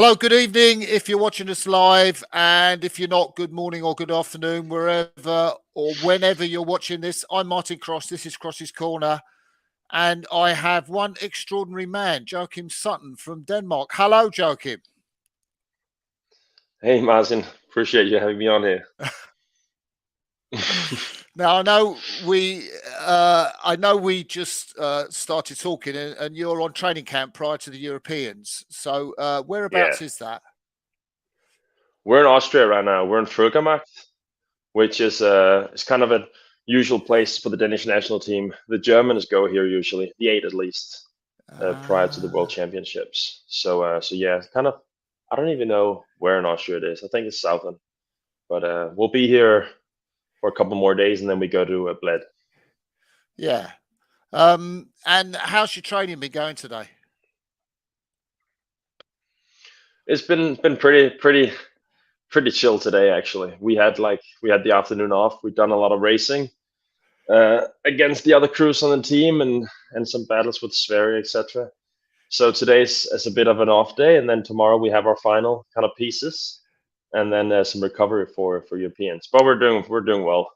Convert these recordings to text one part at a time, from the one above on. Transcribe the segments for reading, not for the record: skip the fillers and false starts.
Hello, good evening if you're watching us live, and if you're not, good morning or good afternoon, wherever or whenever you're watching this. I'm Martin Cross. This is Crossy's Corner, and I have one extraordinary man, Joachim Sutton from Denmark. Hello, Joachim. Hey, Martin. Appreciate you having me on here. Now I know we just started talking, and you're on training camp prior to the Europeans. So Yeah, whereabouts is that? we're in Austria right now. We're in Frögermark, which is it's kind of a usual place for the Danish national team. The Germans go here usually, the eight at least, prior to the World Ah. Championships. So yeah, kind of. I don't even know where in Austria it is. I think it's southern, but we'll be here for a couple more days, and then we go to Bled. Yeah. And how's your training been going today? It's been pretty chill today actually. We had the afternoon off. We've done a lot of racing against the other crews on the team and some battles with Sverige, etc. So today's is a bit of an off day, and then tomorrow we have our final kind of pieces, and then some recovery for Europeans. But we're doing well.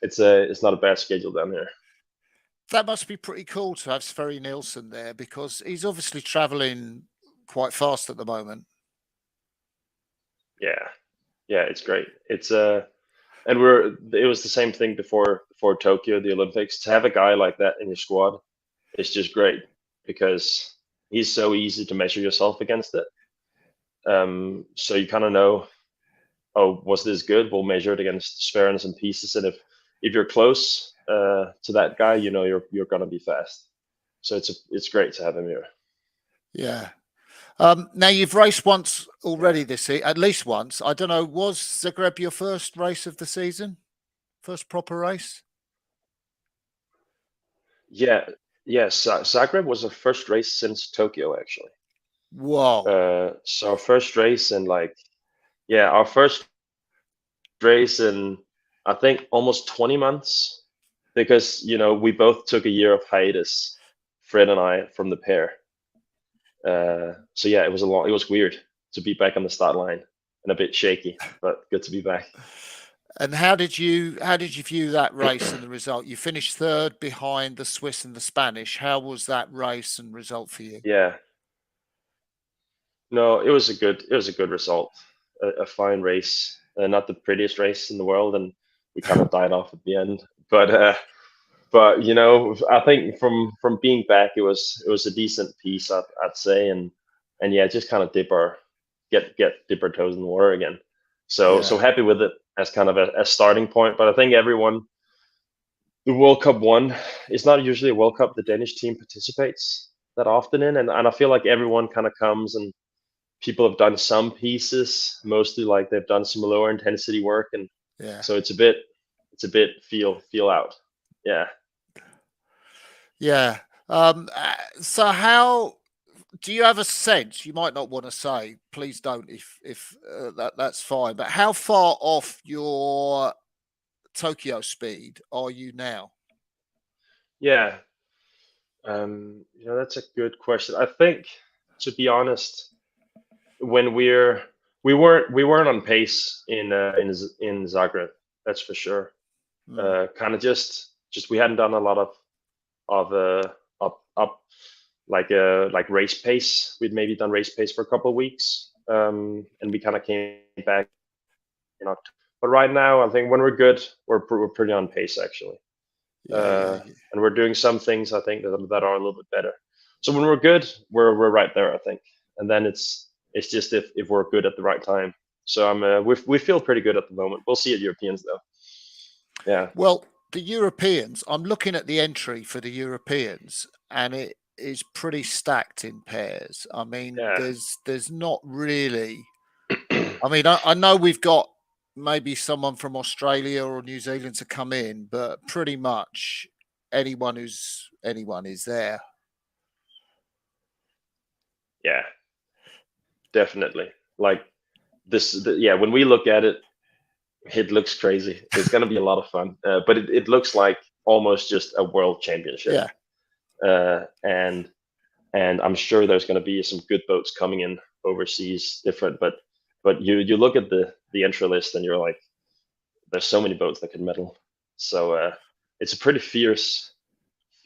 It's not a bad schedule down here. That must be pretty cool to have Sverre Nielsen there because he's obviously traveling quite fast at the moment. Yeah, yeah, it's great. And it was the same thing before Tokyo, the Olympics. To have a guy like that in your squad is just great because he's so easy to measure yourself against it. So you kind of know, oh, was this good? We'll measure it against Sverren's and pieces, and if you're close to that guy, you know you're gonna be fast. So it's great to have him here. Yeah. Now you've raced once already this season, at least once. I don't know, was Zagreb your first race of the season? First proper race? Yeah, yeah. Zagreb was our first race since Tokyo, actually. Whoa. So our first race and like, yeah, our first race in I think almost 20 months because we both took a year of hiatus, Fred and I, from the pair. So yeah, it was weird to be back on the start line and a bit shaky, but good to be back. And how did you view that race and the result? You finished third behind the Swiss and the Spanish. How was that race and result for you? Yeah, no, it was a good result, a fine race, not the prettiest race in the world, and we kind of died off at the end. But I think from being back, it was a decent piece, I'd say, and yeah, just kind of dip our toes in the water again. So Yeah. happy with it as kind of a starting point. But I think everyone, the World Cup one, it's not usually a World Cup the Danish team participates that often in, and I feel like everyone kind of comes and people have done some pieces, mostly like they've done some lower intensity work, and Yeah. so it's a bit feel out. Yeah. Yeah. So how do you have a sense? You might not want to say. Please don't. If that's fine. But how far off your Tokyo speed are you now? Yeah, that's a good question. I think, to be honest, when we weren't on pace in Zagreb, that's for sure. Hmm. Kind of just we hadn't done a lot of up like race pace. We'd maybe done race pace for a couple of weeks, and we kind of came back in October. But right now, I think when we're good, we're pretty on pace actually. Yeah. Yeah. And we're doing some things I think that are a little bit better. So when we're good, we're right there, I think. And then it's just if we're good at the right time. So we feel pretty good at the moment. We'll see at Europeans though. Yeah, Well, the Europeans. I'm looking at the entry for the Europeans, and it is pretty stacked in pairs. I mean, yeah, there's not really. I mean, I know we've got maybe someone from Australia or New Zealand to come in, but pretty much anyone is there. yeah, definitely. Like yeah. When we look at it, it looks crazy. It's gonna be a lot of fun. But it looks like almost just a world championship. Yeah, And and I'm sure there's going to be some good boats coming in overseas, different. But you look at the entry list, and you're like, there's so many boats that can medal. So it's a pretty fierce.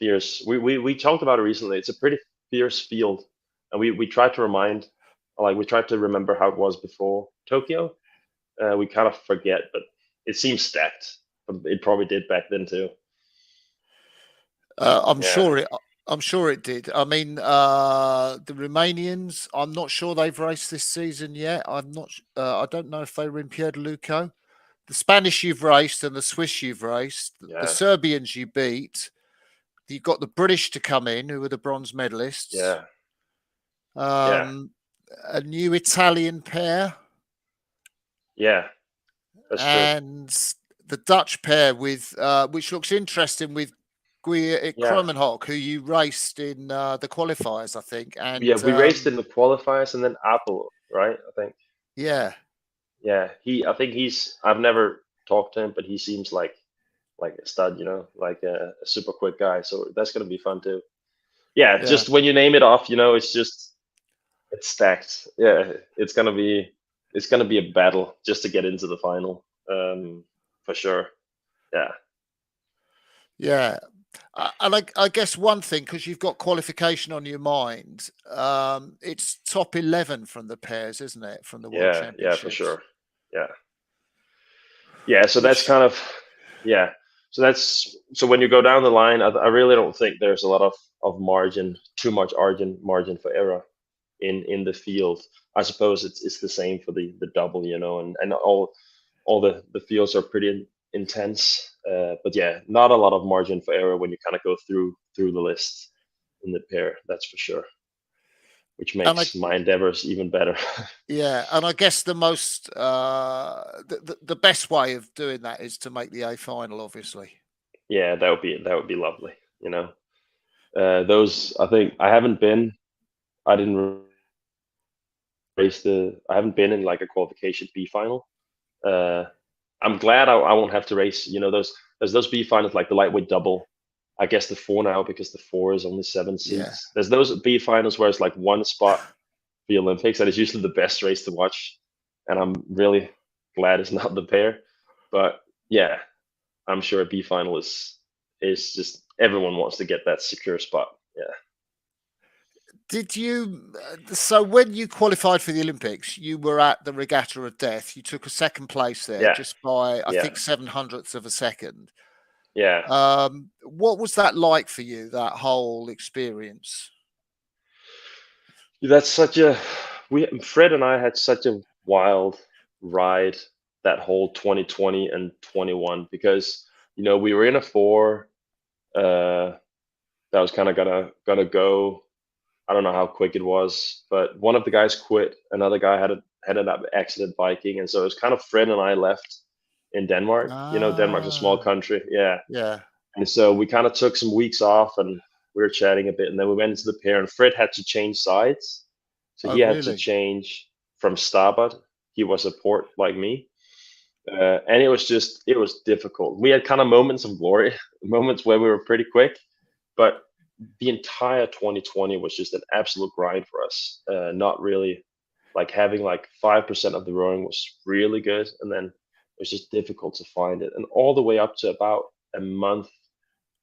We talked about it recently. It's a pretty fierce field, and we tried to we tried to remember how it was before Tokyo. We kind of forget, but it seems stacked. But it probably did back then too. I'm Yeah, sure it. I'm sure it did. I mean, the Romanians. I'm not sure they've raced this season yet. I'm not. I don't know if they were in Pier de Luco. The Spanish you've raced and the Swiss you've raced. The yeah, Serbians you beat. You've got the British to come in, who are the bronze medalists. yeah, yeah, Um, a new Italian pair, yeah. That's true. and the Dutch pair with which looks interesting with Guy Yeah, Kromenhoek, who you raced in the qualifiers, I think. yeah. And We raced in the qualifiers, and then Apple, right? I think. yeah, Yeah, I think he's. I've never talked to him, but he seems like a stud, like a super quick guy. So that's gonna be fun too. Yeah, yeah, just when you name it off, it's stacked. Yeah, it's gonna be a battle just to get into the final, for sure. Yeah, yeah. And I guess one thing, because you've got qualification on your mind, it's top 11 from the pairs, isn't it? From the World yeah, for Championships, sure. Yeah, yeah. So that's which, kind of yeah. So when you go down the line, I really don't think there's a lot of margin, too much margin for error in the field. I suppose it's the same for the double, and all the fields are pretty intense. But yeah, not a lot of margin for error when you kind of go through the list in the pair. That's for sure, which and I, makes my endeavors even better. yeah, and I guess the most, the best way of doing that is to make the A final, obviously. Yeah, that would be lovely. Those I think I haven't been. I didn't race the. I haven't been in like a qualification B final. Uh, I'm glad I won't have to race. Those B finals like the lightweight double. I guess the four now because the four is only seven Yeah, seats. There's those B finals where it's like one spot for the Olympics, and it's usually the best race to watch. And I'm really glad it's not the pair. But yeah, I'm sure a B final is just everyone wants to get that secure spot. Yeah, did you? So when you qualified for the Olympics, you were at the Regatta of Death. You took a second place there, yeah, just by I yeah, think 700ths of a second. yeah. What was that like for you? That whole experience? That's such a we Fred and I had such a wild ride that whole 2020 and 21 because we were in a four uh that was kind of gonna go. I don't know how quick it was, but one of the guys quit. Another guy had an accident biking, and so it was kind of Fred and I left in Denmark. Denmark's a small Ah, country, yeah. yeah. And so we kind of took some weeks off, and we were chatting a bit, and then we went into the pair, and Fred had to change sides, so Oh, he had to really? change from starboard. He was a port like me, and it was difficult. We had kind of moments of glory, moments where we were pretty quick, but the entire 2020 was just an absolute grind for us. Not really like having like 5% of the rowing was really good, and then it was just difficult to find it, and all the way up to about a month,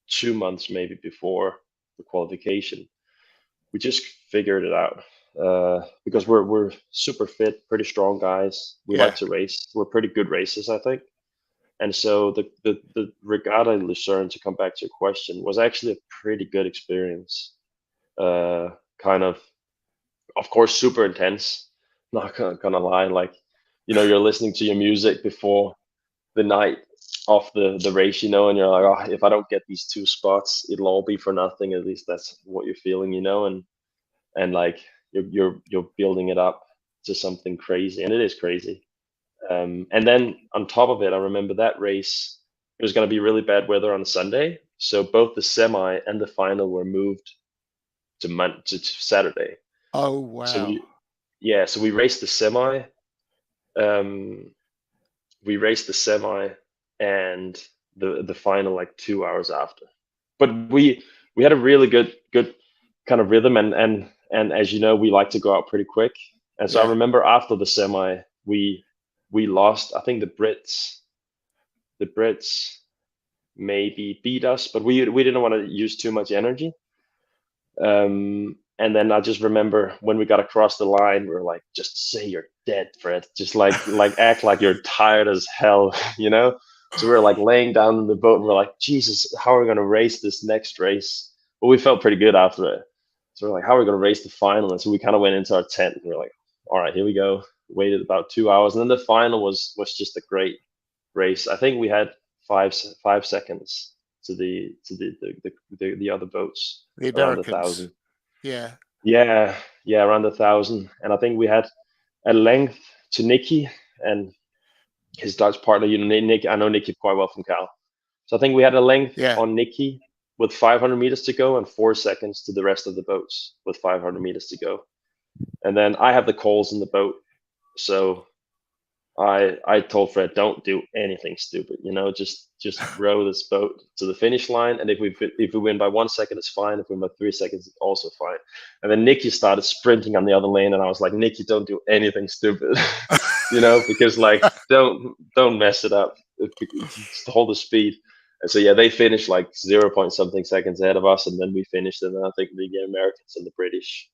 2 months maybe before the qualification, we just figured it out. Because we're super fit, pretty strong guys. We like Yeah, to race. We're pretty good racers, I think. And so the regatta in Lucerne, to come back to your question, was actually a pretty good experience. Kind of course, super intense. Not gonna lie, like you're listening to your music before the night of the race, and you're like, oh, if I don't get these two spots, it'll all be for nothing. At least that's what you're feeling, and like you're building it up to something crazy, and it is crazy. And then on top of it, I remember that race. It was going to be really bad weather on Sunday, so both the semi and the final were moved to Saturday. oh, So wow. we raced the semi. Um, we raced the semi and the final like 2 hours after. But we had a really good kind of rhythm, and as you know, we like to go out pretty quick. And so I Yeah. remember after the semi, we lost. I think the Brits maybe beat us, but we didn't want to use too much energy. And then I just remember when we got across the line, we were like, just say you're dead, Fred. Just like act like you're tired as hell, you know? So we were like laying down in the boat and we're like, Jesus, how are we gonna race this next race? But we felt pretty good after it. So we're like, how are we gonna race the final? And so we kind of went into our tent and we're like, all right, here we go. Waited about 2 hours, and then the final was just a great race. I think we had 5 seconds to the other boats The around Americans. 1,000. Yeah. Yeah, around 1,000. And I think we had a length to Nicky and his Dutch partner. You know, Nick. I know Nicky quite well from Cal. So I think we had a length Yeah. on Nicky with 500 meters to go and 4 seconds to the rest of the boats with 500 meters to go. And then I have the calls in the boat, so I told Fred, don't do anything stupid, you know, just row this boat to the finish line, and if we win by 1 second, it's fine. If we win by 3 seconds, it's also fine. And then Nicky started sprinting on the other lane, and I was like, Nicky, don't do anything stupid, you know, because like don't mess it up. Just hold the speed. And so yeah, they finished like 0 point something seconds ahead of us, and then we finished, and then I think the Americans and the British.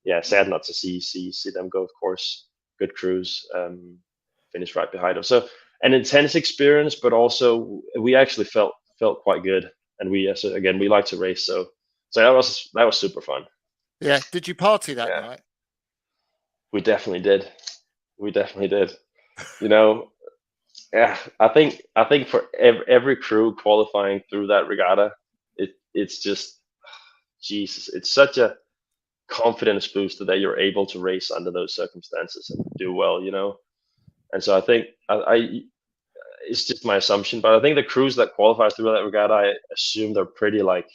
Yeah, sad not to see them go, of course. Good cruise, finished right behind them. So an intense experience, but also we actually felt quite good, and so again, we like to race, so that was super fun. Yeah. Did you party that Yeah, night? we definitely did. We definitely did. You know, yeah, I think for every crew qualifying through that regatta, it's just Jesus. It's such a confidence booster that you're able to race under those circumstances and do well, you know. And so I think I it's just my assumption, but I think the crews that qualify through that regatta, I assume they're pretty like,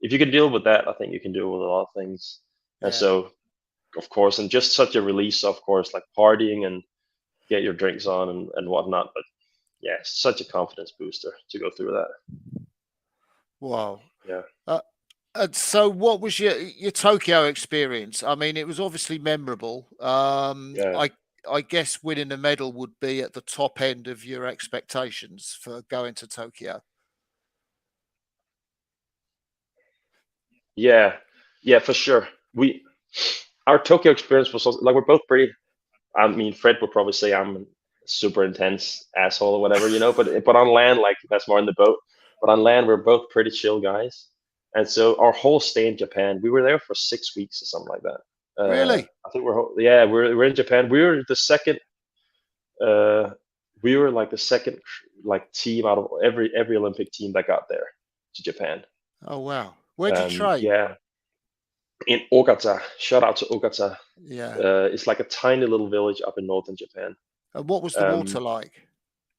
if you can deal with that, I think you can deal with a lot of things. And Yeah. so, of course, and just such a release, of course, like partying and get your drinks on and whatnot. But yeah, such a confidence booster to go through that. Wow. Yeah. So what was your Tokyo experience? I mean, it was obviously memorable. Yeah. I guess winning a medal would be at the top end of your expectations for going to Tokyo. Yeah. Yeah, for sure. Our Tokyo experience was also, like, we're both pretty, I mean, Fred would probably say I'm a super intense asshole or whatever, you know. But on land, like that's more in the boat. But on land, we're both pretty chill guys. And so our whole stay in Japan, we were there for 6 weeks or something like that. Really? I think we're in Japan. We were the second. Uh, we were like the second like team out of every Olympic team that got there to Japan. Oh wow. Where'd you train? Yeah, in Ogata. Shout out to Ogata. Yeah. It's like a tiny little village up in northern Japan. And what was the water Um, like?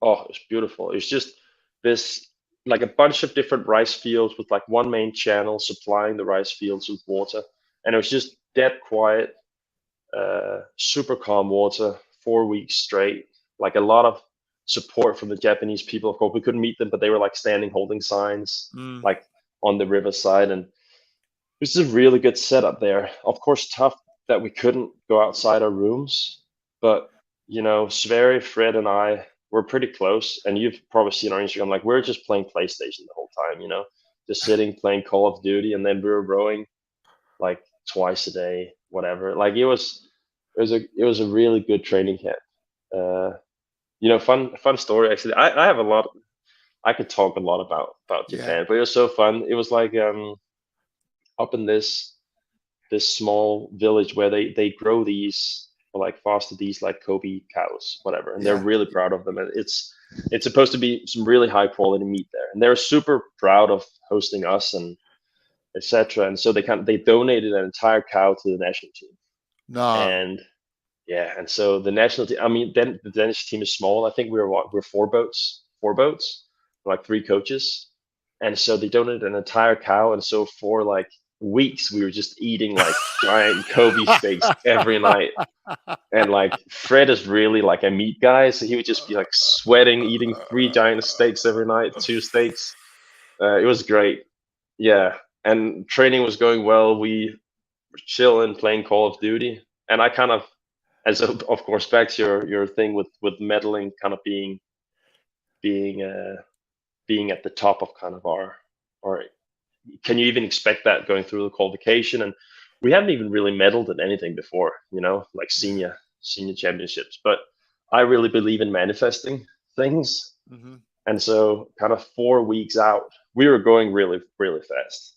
oh, it's beautiful. It's just this like a bunch of different rice fields with like one main channel supplying the rice fields with water, and it was just dead quiet, super calm water, 4 weeks straight. Like a lot of support from the Japanese people. Of course, we couldn't meet them, but they were like standing holding signs Mm. like on the riverside, and this is a really good setup there. Of course, tough that we couldn't go outside our rooms, but you know, Sverre, Fred, and I were pretty close. And you've probably seen on Instagram, like we're just playing PlayStation the whole time, you know, just sitting playing Call of Duty, and then we were rowing like twice a day, whatever. Like it was a really good training camp. Uh, you know, fun story actually. I have a lot. I could talk a lot about Yeah. Japan, but it was so fun. It was like up in this small village where they grow these, or like foster these like Kobe cows, whatever, and they're Yeah. really proud of them. And it's supposed to be some really high quality meat there, and they're super proud of hosting us and etc. And so they donated an entire cow to the national team. No. And yeah, and so the national team, I mean, then the Danish team is small. I think we're four boats, like three coaches, and so they donated an entire cow. And so for like weeks, we were just eating like giant Kobe steaks every night. And like Fred is really like a meat guy, so he would just be like sweating, eating three giant steaks every night, two steaks. It was great, yeah. and training was going well. We were chilling, playing Call of Duty, and I kind of, of course, back to your thing with medaling, kind of being being at the top of kind of our. Can you even expect that going through the qualification? And we haven't even really medaled at anything before, like senior championships. But I really believe in manifesting things. Mm-hmm. And so kind of 4 weeks out, we were going really, really fast.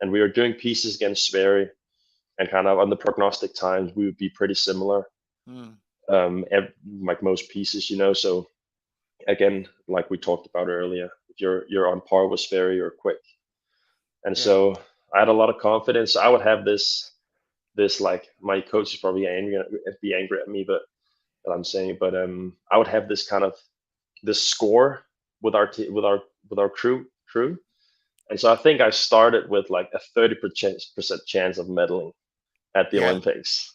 And we were doing pieces against Sverige, and kind of on the prognostic times, we would be pretty similar. Like most pieces, So again, like we talked about earlier, you're on par with Sverige or quick. And so I had a lot of confidence. I would have this like, my coach is probably be angry at me, but that I'm saying, but I would have this kind of this score with our crew. And so I think I started with like a 30% chance of medaling at the Olympics.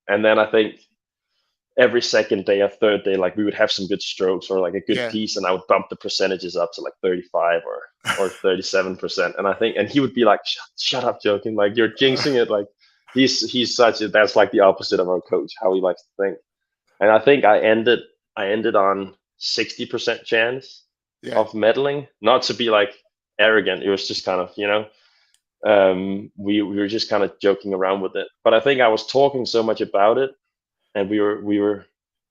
And then I think every second day or third day, like we would have some good strokes or like a good piece, and I would bump the percentages up to like 35 or 37%. And I think, and he would be like, shut up, Joachim, like you're jinxing it. Like he's that's like the opposite of our coach, how he likes to think. And I think I ended on 60% chance of medaling. Not to be like arrogant, it was just kind of, we were just kind of joking around with it. But I think I was talking so much about it, and we were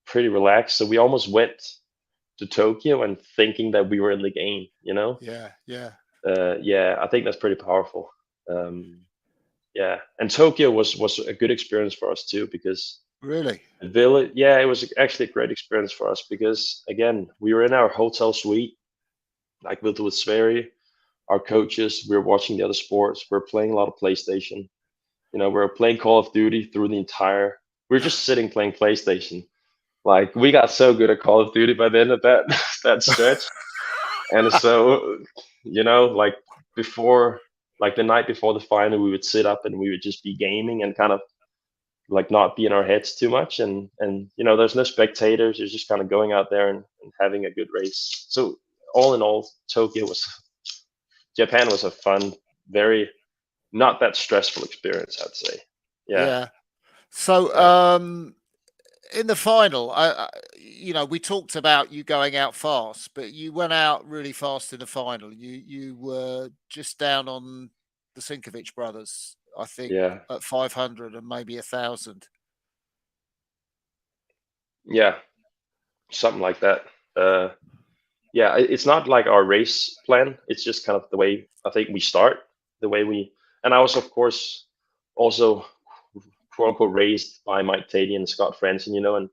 pretty relaxed, so we almost went to Tokyo and thinking that we were in the game, I think that's pretty powerful. And Tokyo was a good experience for us too, because really, the village, it was actually a great experience for us, because again, we were in our hotel suite, like with Sverige, our coaches, we were watching the other sports, we were playing a lot of PlayStation, we were playing Call of Duty through the entire. We were just sitting playing PlayStation. Like we got so good at Call of Duty by the end of that stretch. And so, like before, like the night before the final, we would sit up and we would just be gaming and kind of like not be in our heads too much. And there's no spectators. You're just kind of going out there and having a good race. So all in all, Japan was a fun, very not that stressful experience, I'd say. Yeah. So, in the final, we talked about you going out fast, but you went out really fast in the final. You were just down on the Sinkovic brothers, I think, at 500 and maybe 1,000. Yeah, something like that. It's not like our race plan. It's just kind of the way I think we start, and I was, of course, also quote unquote raised by Mike Tady and Scott Franson, and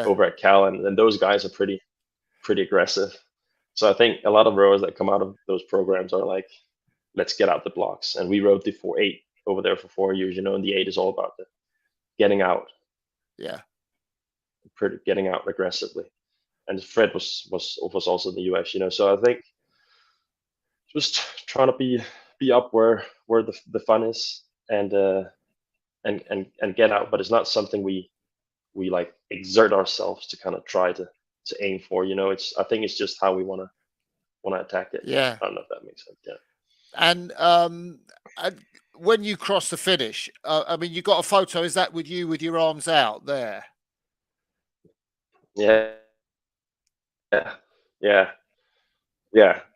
over at Cal, and those guys are pretty aggressive. So I think a lot of rowers that come out of those programs are like, let's get out the blocks. And we rode the 4-8 over there for 4 years, and the 8 is all about the getting out. Getting out aggressively. And Fred was also in the US, So I think just trying to be up where the fun is, and get out, but it's not something we like exert ourselves to kind of try to aim for. I think it's just how we want to attack it. I don't know if that makes sense. And when you cross the finish, I mean, you got a photo. Is that with you with your arms out there? Yeah. I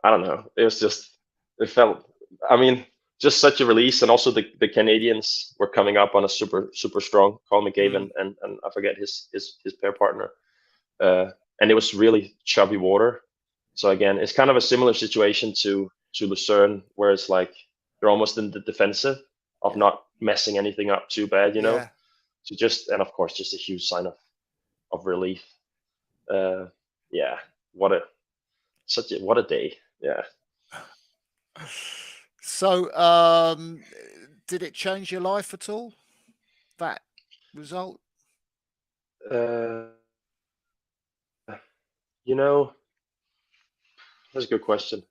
don't know. It felt. I mean, just such a release, and also the Canadians were coming up on a super strong Colin McGavin and I forget his pair partner, and it was really chubby water. So again, it's kind of a similar situation to Lucerne, where it's like you're almost in the defensive of not messing anything up too bad, So and of course, just a huge sign of relief. What a day. Yeah. So, did it change your life at all, that result? That's a good question.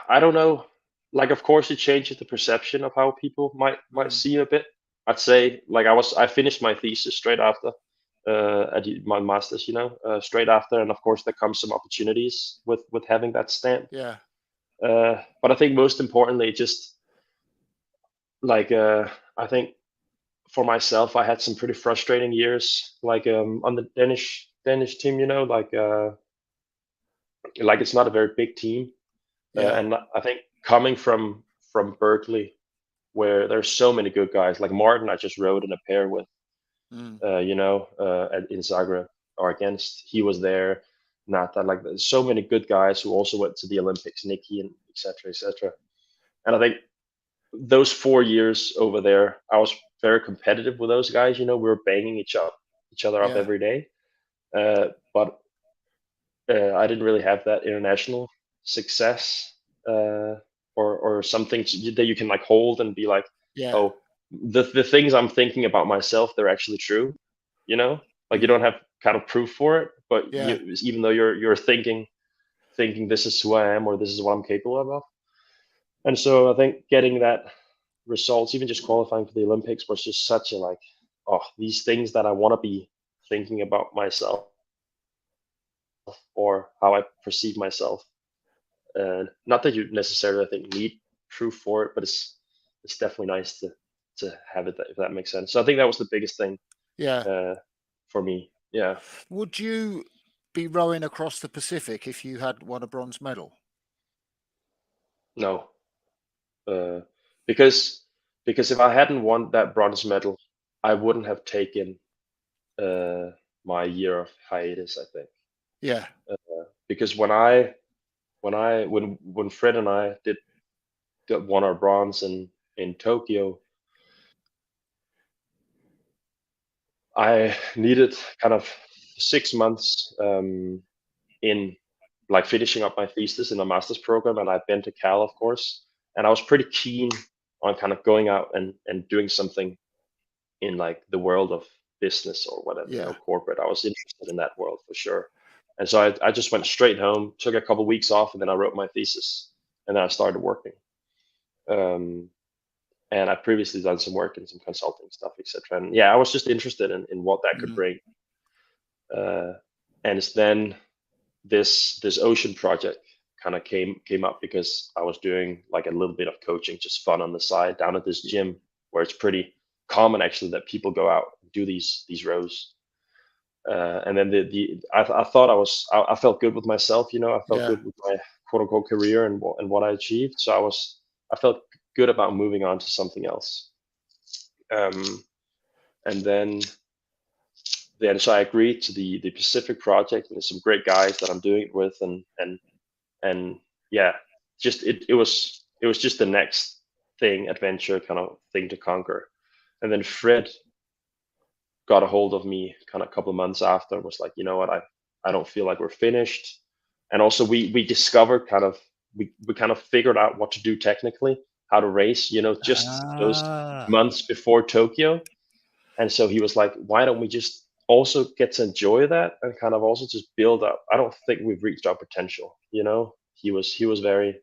I don't know. Like, of course, it changes the perception of how people might see you a bit. I'd say, like, I finished my thesis straight after, my masters, straight after, and of course there comes some opportunities with having that stamp. Yeah. But I think most importantly, just like I think for myself, I had some pretty frustrating years, like on the Danish team, like it's not a very big team, Yeah. and I think coming from Berkeley, where there's so many good guys, like Martin, I just rode in a pair with, Mm. in Zagreb or against. He was there. Nata, like there's so many good guys who also went to the Olympics, Nikki and etc. etc. And I think those 4 years over there, I was very competitive with those guys. We were banging each other up Yeah. every day. But I didn't really have that international success, or something that you can like hold and be like, Yeah. oh, the things I'm thinking about myself, they're actually true. Like you Mm. don't have kind of proof for it, but Yeah. even though you're thinking this is who I am or this is what I'm capable of. And so I think getting that results, even just qualifying for the Olympics, was just such a like, oh, these things that I want to be thinking about myself or how I perceive myself. And not that you necessarily, I think, need proof for it, but it's definitely nice to have it, if that makes sense. So I think that was the biggest thing Yeah. uh, for me. Yeah. Would you be rowing across the Pacific if you had won a bronze medal? No. Uh, because if I hadn't won that bronze medal, I wouldn't have taken uh, my year of hiatus, I think. Yeah. Because when Fred and I won our bronze in Tokyo, I needed kind of 6 months in like finishing up my thesis in a master's program, and I've been to Cal, of course, and I was pretty keen on kind of going out and doing something in like the world of business or whatever, Yeah. corporate. I was interested in that world for sure. And so I just went straight home, took a couple weeks off, and then I wrote my thesis, and then I started working. Um, and I previously done some work in some consulting stuff, etc. And yeah, I was just interested in what that could Mm. bring. Uh, and it's then this ocean project kind of came up because I was doing like a little bit of coaching, just fun on the side, down at this gym where it's pretty common actually that people go out and do these rows. And then I thought I felt good with myself, I felt Yeah. good with my quote unquote career and what I achieved. So I felt good about moving on to something else. Um, and then so I agreed to the Pacific project, and there's some great guys that I'm doing it with, and yeah, just it was just the next thing, adventure kind of thing to conquer. And then Fred got a hold of me kind of a couple of months after and was like, you know what, I don't feel like we're finished. And also we discovered kind of we kind of figured out what to do technically, how to race, just those Ah. months before Tokyo. And so he was like, why don't we just also get to enjoy that and kind of also just build up? I don't think we've reached our potential. He was very,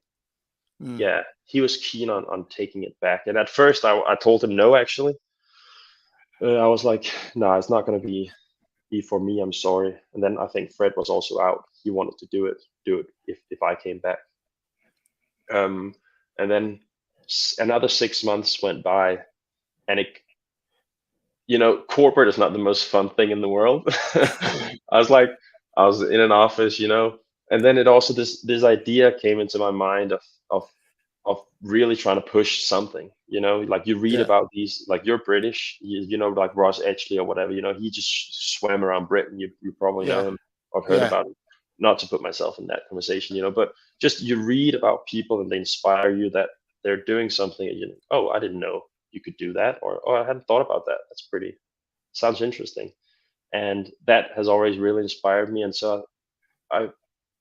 Mm. yeah, he was keen on taking it back. And at first I told him no, actually. I was like, nah, it's not going to be for me. I'm sorry. And then I think Fred was also out. He wanted to do it if I came back. Um, and then another 6 months went by, and corporate is not the most fun thing in the world. I was like, I was in an office, and then it also this idea came into my mind of of really trying to push something, like you read Yeah. about these, like you're British, like Ross Edgley or whatever, he just swam around Britain. You probably know Yeah. him or heard Yeah. about him. Not to put myself in that conversation, but just you read about people and they inspire you that they're doing something and oh, I didn't know you could do that, or oh, I hadn't thought about that. That's pretty sounds interesting. And that has always really inspired me. And so I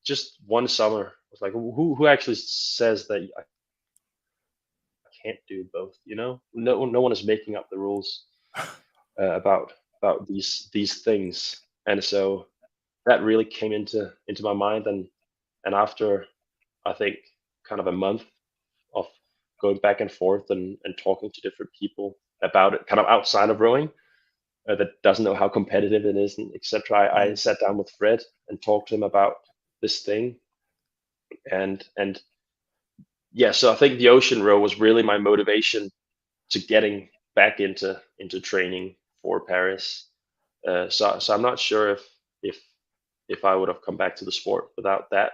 just one summer was like, who actually says that I can't do both? No one is making up the rules about these things. And so that really came into my mind. And after I think kind of a month of going back and forth and talking to different people about it, kind of outside of rowing, that doesn't know how competitive it is, and etc. I sat down with Fred and talked to him about this thing, and yeah, so I think the ocean row was really my motivation to getting back into training for Paris. So I'm not sure if if I would have come back to the sport without that.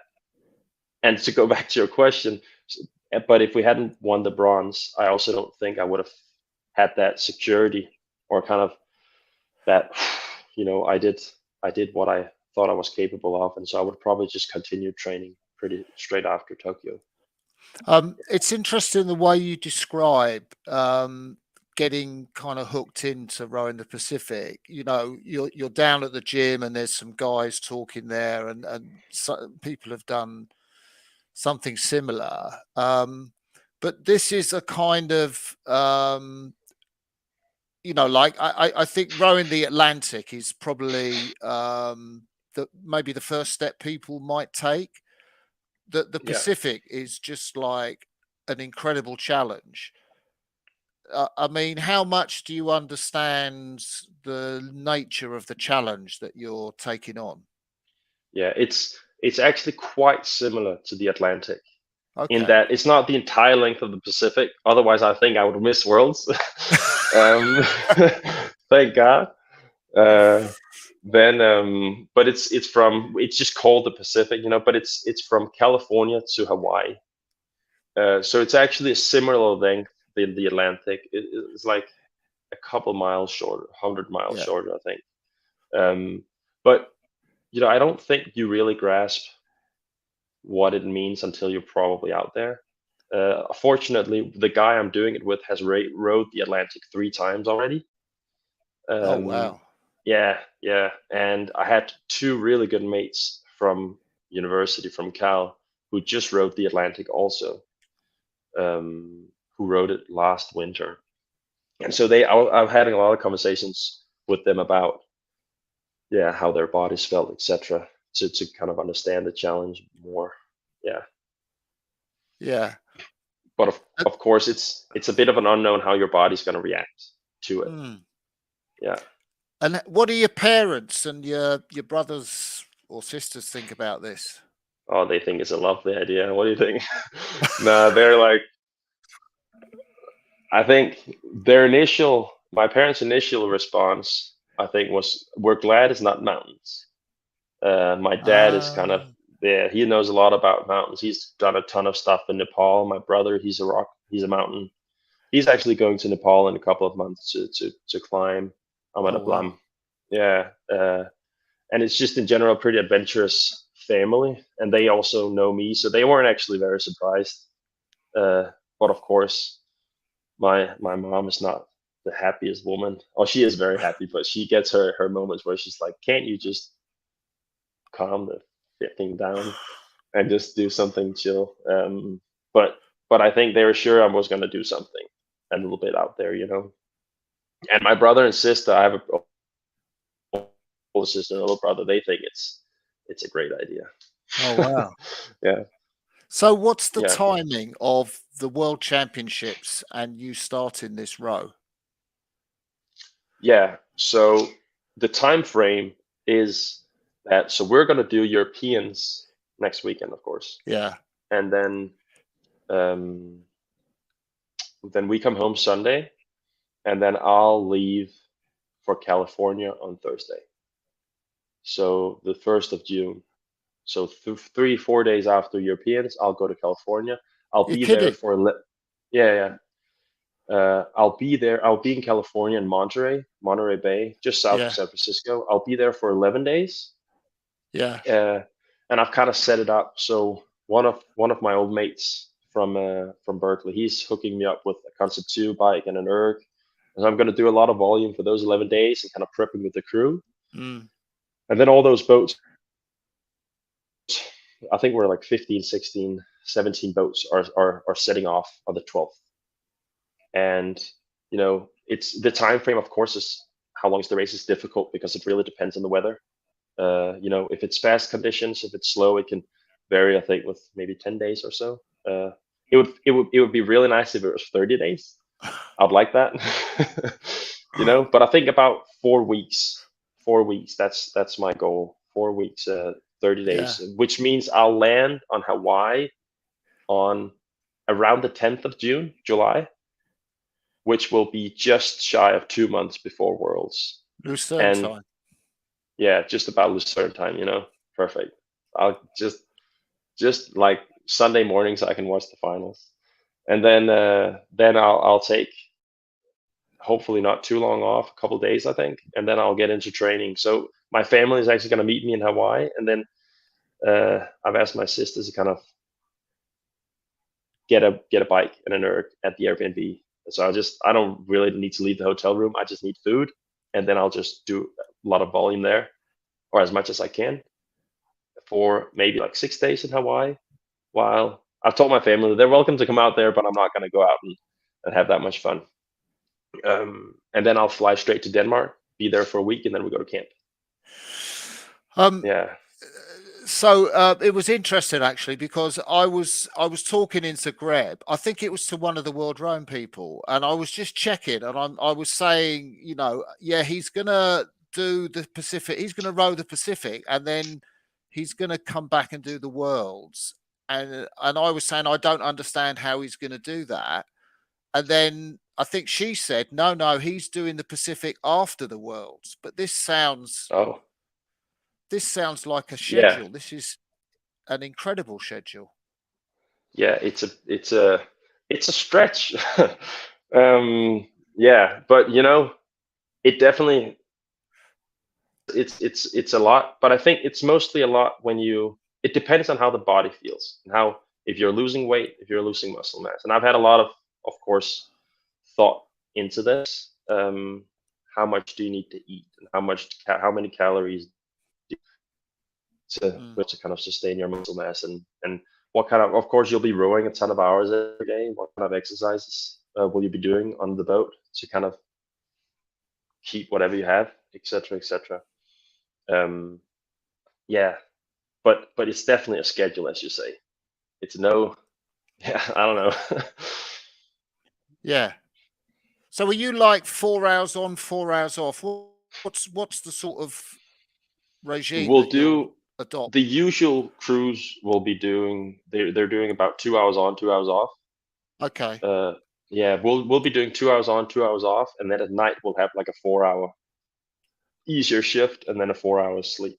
And to go back to your question, but if we hadn't won the bronze, I also don't think I would have had that security or kind of that, I did what I thought I was capable of, and so I would probably just continue training pretty straight after Tokyo. It's interesting the way you describe getting kind of hooked into rowing the Pacific. You're down at the gym and there's some guys talking there, and people have done something similar. But this is a kind of like I think rowing the Atlantic is probably maybe the first step people might take. The Yeah. Pacific is just like an incredible challenge. I mean, how much do you understand the nature of the challenge that you're taking on? Yeah, it's actually quite similar to the Atlantic in Okay. that it's not the entire length of the Pacific. Otherwise, I think I would miss Worlds. um, thank God. Uh, but it's just called the Pacific, but it's from California to Hawaii. So it's actually a similar length than the Atlantic. It's like a couple miles shorter, 100 miles Yeah. shorter, I think. But I don't think you really grasp what it means until you're probably out there. Fortunately, the guy I'm doing it with has rowed the Atlantic 3 times already. Oh Um, wow. yeah, yeah, and I had two really good mates from university from Cal who just rowed the Atlantic also, who rowed it last winter, and so I'm having a lot of conversations with them about how their bodies felt, etc., to kind of understand the challenge more. Yeah. Yeah. But And, of course, it's a bit of an unknown how your body's going to react to it. mm. Yeah. And what do your parents and your brothers or sisters think about this? Oh, they think it's a lovely idea. What do you think? No, they're like, I think my parents' initial response, I think, was, "We're glad it's not mountains." My dad is kind of, Um, yeah, he knows a lot about mountains. He's done a ton of stuff in Nepal. My brother, he's a mountain. He's actually going to Nepal in a couple of months to climb oh Amada wow. Blam. Yeah, and it's just in general a pretty adventurous family, and they also know me, so they weren't actually very surprised. But of course, my mom is not the happiest woman. Oh, she is very happy, but she gets her moments where she's like, "Can't you just calm the thing down and just do something chill?" But I think they were sure I was gonna do something a little bit out there. And my brother and sister, I have a older sister and a little brother. They think it's a great idea. Oh wow. Yeah, So what's the yeah, timing of the World Championships and you starting this row? yeah. So the time frame is that. So we're gonna do Europeans next weekend, of course, Yeah. and um, then we come home Sunday, and then I'll leave for California on Thursday. So the 1st of June. So 3-4 days after Europeans, I'll go to California. I'll You're be there kidding. for yeah, yeah. I'll be there. I'll be in California in Monterey Bay, just south of Yeah. San Francisco. I'll be there for 11 days, Yeah. and I've kind of set it up. So one of my old mates from Berkeley, he's hooking me up with a Concept 2 bike and an erg, and I'm going to do a lot of volume for those 11 days and kind of prepping with the crew. Mm. And then all those boats, I think we're like 15, 16, 17 boats are setting off on the 12th. And it's the time frame, of course, is how long is the race is difficult because it really depends on the weather. If it's fast conditions, if it's slow, it can vary, I think, with maybe 10 days or so. It would be really nice if it was 30 days. I'd like that. But I think about 4 weeks. 4 weeks. That's my goal. 4 weeks, 30 Yeah. days, which means I'll land on Hawaii on around the 10th of July, which will be just shy of 2 months before Worlds. Lucerne And time. yeah, just about Lucerne time. Perfect. I'll just like Sunday mornings I can watch the finals. And then I'll take hopefully not too long off, a couple days I think, and then I'll get into training. So my family is actually going to meet me in Hawaii, and then I've asked my sisters to kind of get a bike and an erg at the Airbnb. So I don't really need to leave the hotel room. I just need food, and then I'll just do a lot of volume there, or as much as I can, for maybe like 6 days in Hawaii. While I've told my family they're welcome to come out there, but I'm not going to go out and have that much fun. And then I'll fly straight to Denmark, be there for a week, and then we go to camp. Um, Yeah. So it was interesting actually because I was talking in Zagreb. I think it was to one of the World Rowing people, and I was just checking, and I was saying, yeah, he's gonna do the Pacific. He's gonna row the Pacific, and then he's gonna come back and do the Worlds. And I was saying I don't understand how he's gonna do that. And then I think she said, no, he's doing the Pacific after the Worlds. But Oh, this sounds like a yeah. schedule. This is an incredible schedule. Yeah, it's a stretch. Yeah, but it definitely it's a lot, but I think it's mostly a lot when it depends on how the body feels and how if you're losing weight, if you're losing muscle mass. And I've had a lot of course, thought into this. How much do you need to eat, and how many calories Mm. to kind of sustain your muscle mass, and what kind of course you'll be rowing a ton of hours every day. What kind of exercises will you be doing on the boat to kind of keep whatever you have, etc., etc. Um, yeah, but it's definitely a schedule, as you say. It's no, yeah, I don't know. Yeah. So are you like 4 hours on, 4 hours off? What's the sort of regime We'll that you'll do adopt? the usual cruise. We'll be doing. They're doing about 2 hours on, 2 hours off. Okay. Uh, yeah, we'll be doing 2 hours on, 2 hours off, and then at night we'll have like a 4 hour easier shift, and then a 4 hour sleep.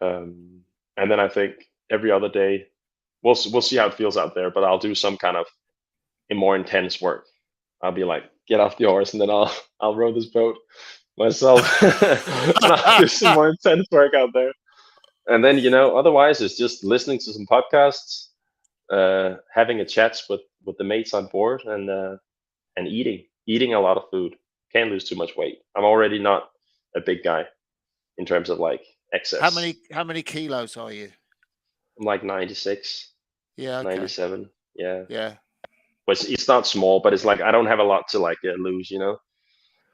And then I think every other day, we'll see how it feels out there, but I'll do some kind of more intense work. I'll be like, get off the horse, and then I'll row this boat myself, and I'll do some more intense work out there. And then otherwise it's just listening to some podcasts, having a chats with the mates on board, and eating a lot of food. Can't lose too much weight. I'm already not a big guy in terms of like How excess. many kilos are you? I'm like 96, Yeah, okay. 97. Yeah. Yeah. But it's not small, but it's like I don't have a lot to like lose.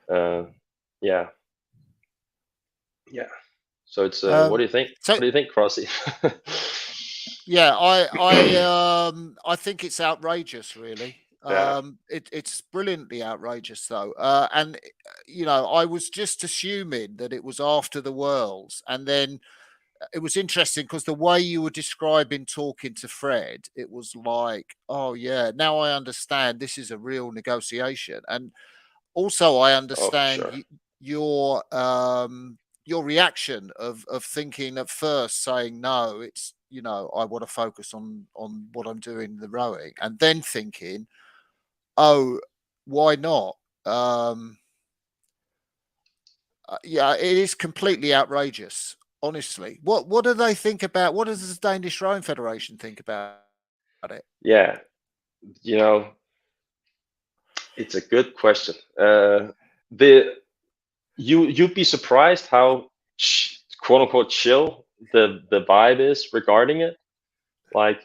Uh, yeah, yeah. So it's what do Um you think? so What do you think, Crossy? yeah, I think it's outrageous really. Yeah. It's brilliantly outrageous though. And I was just assuming that it was after the Worlds, and then it was interesting because the way you were describing talking to Fred, it was like, oh yeah, now I understand this is a real negotiation. And also I Oh, for understand sure. your reaction of thinking at first saying no, it's I want to focus on what I'm doing, the rowing, and then thinking, oh, why not? um yeah, it is completely outrageous, honestly. What do they think about? What does the Danish Rowing Federation think about it? Yeah. You know, it's a good question. The you'd be surprised how quote unquote chill the vibe is regarding it. Like